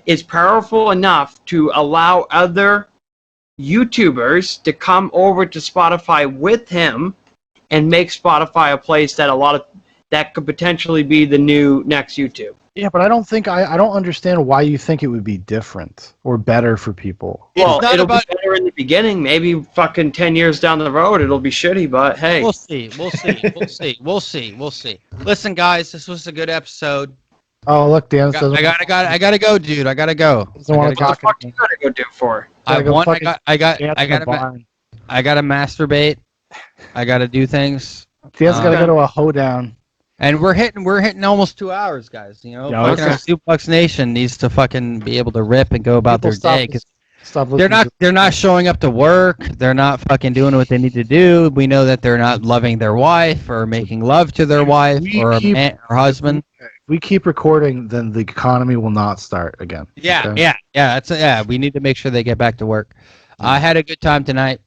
is powerful enough to allow other YouTubers to come over to Spotify with him and make Spotify a place that that could potentially be the new next YouTube. Yeah, but I don't think I don't understand why you think it would be different or better for people. Well, it'll be better in the beginning. Maybe fucking 10 years down the road, it'll be shitty. But hey, we'll see. Listen, guys, this was a good episode. Oh, look, Dan says I gotta go, dude. I gotta go. Doesn't want to talk. What the fuck you gotta go do for? I gotta masturbate. I gotta do things. Dan's gotta go to a hoedown. And we're hitting almost 2 hours, guys. You know, fucking Suplex Nation needs to fucking be able to rip and go about their day because they're not showing up to work. They're not fucking doing what they need to do. We know that they're not loving their wife or making love to their wife or husband. If we keep recording, then the economy will not start again. Yeah. We need to make sure they get back to work. I had a good time tonight.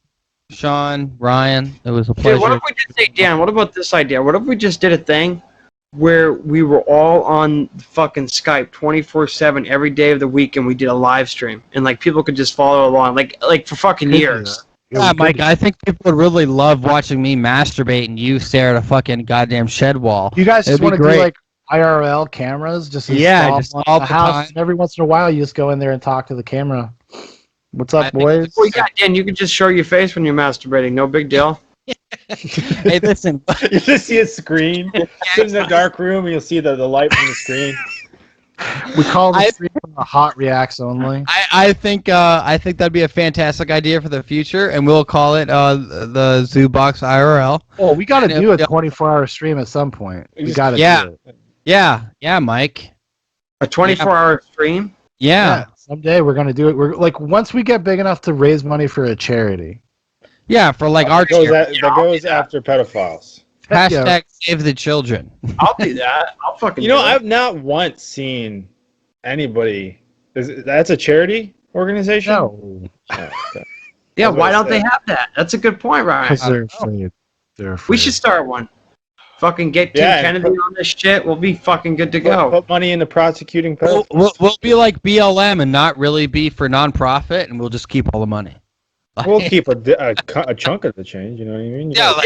Sean, Ryan, it was a pleasure. Dude, what if we just say, Dan, what about this idea? What if we just did a thing where we were all on fucking Skype 24/7 every day of the week and we did a live stream and like people could just follow along like for fucking years? Yeah, Mike, I think people would really love watching me masturbate and you stare at a fucking goddamn shed wall. You guys just want to do like IRL cameras? Just all the house. And every once in a while you just go in there and talk to the camera. What's up, boys? Well, yeah, Dan, you can just show your face when you're masturbating. No big deal. Hey, listen. You just see a screen. Sit in a dark room and you'll see the light from the screen. We call the stream hot reacts only. I think that'd be a fantastic idea for the future, and we'll call it the Zoobox IRL. Oh, we got to do a 24-hour stream at some point. We got to do it. Yeah, Mike. A 24-hour stream? Yeah. Someday we're gonna do it. We're like once we get big enough to raise money for a charity. Yeah, for like our charity. That goes after pedophiles. Hashtag save the children. I'll do that. I'll fucking. You know, I've not once seen anybody. That's a charity organization? No. Oh, okay. Yeah, why don't they have that? That's a good point, Ryan. Because they're afraid. They're afraid. We should start one. Fucking get Tim Kennedy on this shit. We'll be fucking good to go. Put money into prosecuting pedophiles. We'll be like BLM and not really be for nonprofit, and we'll just keep all the money. We'll keep a chunk of the change. You know what I mean? Yeah,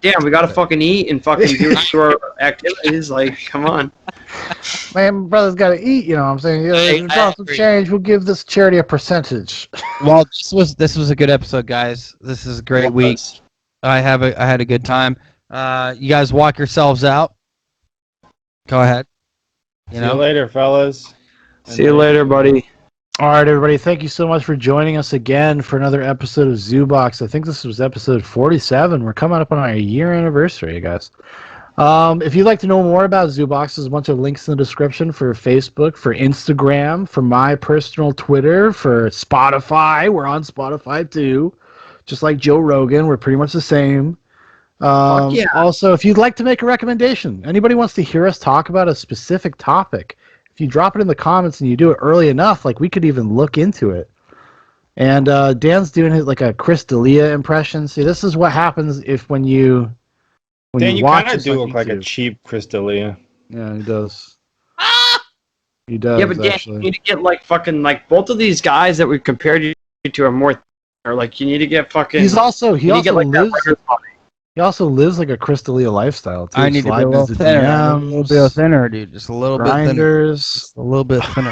damn, we gotta fucking eat and fucking do our activities. Like, come on. Man, my brother's gotta eat. You know what I'm saying? Drop some change. We'll give this charity a percentage. Well, this was a good episode, guys. This is a great week. I had a good time. You guys walk yourselves out. Go ahead. See you later, fellas. See you later, buddy. All right, everybody. Thank you so much for joining us again for another episode of Zoobox. I think this was episode 47. We're coming up on our year anniversary, guys. If you'd like to know more about Zoobox, there's a bunch of links in the description for Facebook, for Instagram, for my personal Twitter, for Spotify. We're on Spotify too. Just like Joe Rogan, we're pretty much the same. Also, if you'd like to make a recommendation, anybody wants to hear us talk about a specific topic, if you drop it in the comments and you do it early enough, like we could even look into it. And Dan's doing it like a Chris D'Elia impression. See, this is what happens when you Dan, you kind of do look like a cheap Chris D'Elia. Yeah, he does. He does. Yeah, but Dan, you need to get like fucking like both of these guys that we've compared you to are more, or like you need to get fucking. He also lives like a Chris D'Elia lifestyle too. I need to be a little thinner, dude. Just a little bit thinner. Just a little bit thinner.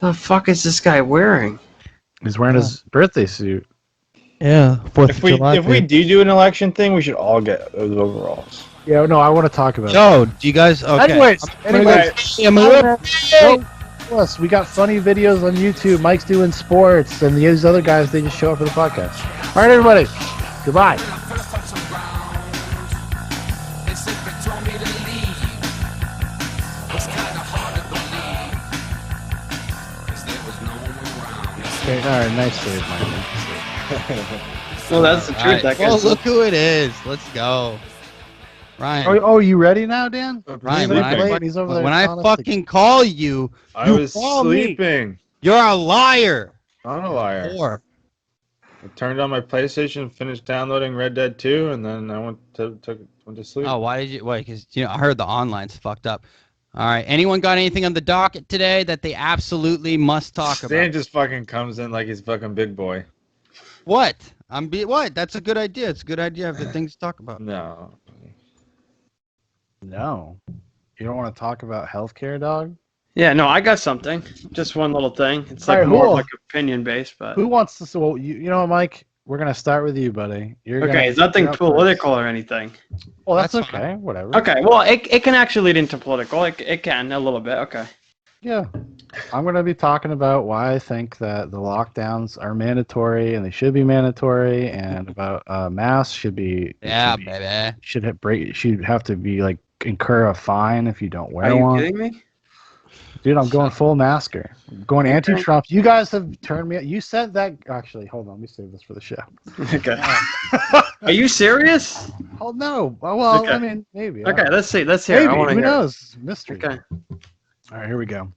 The fuck is this guy wearing? He's wearing his birthday suit. Yeah, 4th of July. If we do an election thing, we should all get those overalls. Yeah, no, I want to talk about it. No, do you guys? Okay. Anyways, plus, we got funny videos on YouTube. Mike's doing sports, and these other guys, they just show up for the podcast. All right, everybody. Goodbye. Okay, all right, nice save, Mike. Well, that's the truth. That Oh, look who it is. Let's go. Ryan. Oh, you ready now, Dan? Ryan, when I fucking call you, I was sleeping. Me. You're a liar. I'm a liar. I turned on my PlayStation, finished downloading Red Dead 2, and then I went to sleep. Oh, why did you? Wait, because I heard the online's fucked up. All right, anyone got anything on the docket today that they absolutely must talk about? Dan just fucking comes in like he's fucking big boy. What? What? That's a good idea. It's a good idea. I have things to talk about. No. You don't want to talk about healthcare, dog? Yeah, no, I got something. Just one little thing. It's like more like opinion based, but who wants to? So you know what, Mike? We're gonna start with you, buddy. It's nothing political or anything. Well, that's okay. Fine. Whatever. Okay. Well, it can actually lead into political. It can a little bit. Okay. Yeah. I'm gonna be talking about why I think that the lockdowns are mandatory and they should be mandatory, and about masks should be. Yeah, baby. Should have to be like incur a fine if you don't wear one. Are you kidding me? Dude, I'm going full masker. I'm going anti-Trump. You guys have turned me. You said that. Actually, hold on. Let me save this for the show. Okay. Are you serious? Oh no. Well, okay. I mean, maybe. Okay, let's see. Let's hear. Maybe. Who knows? Mystery. Okay. All right, here we go.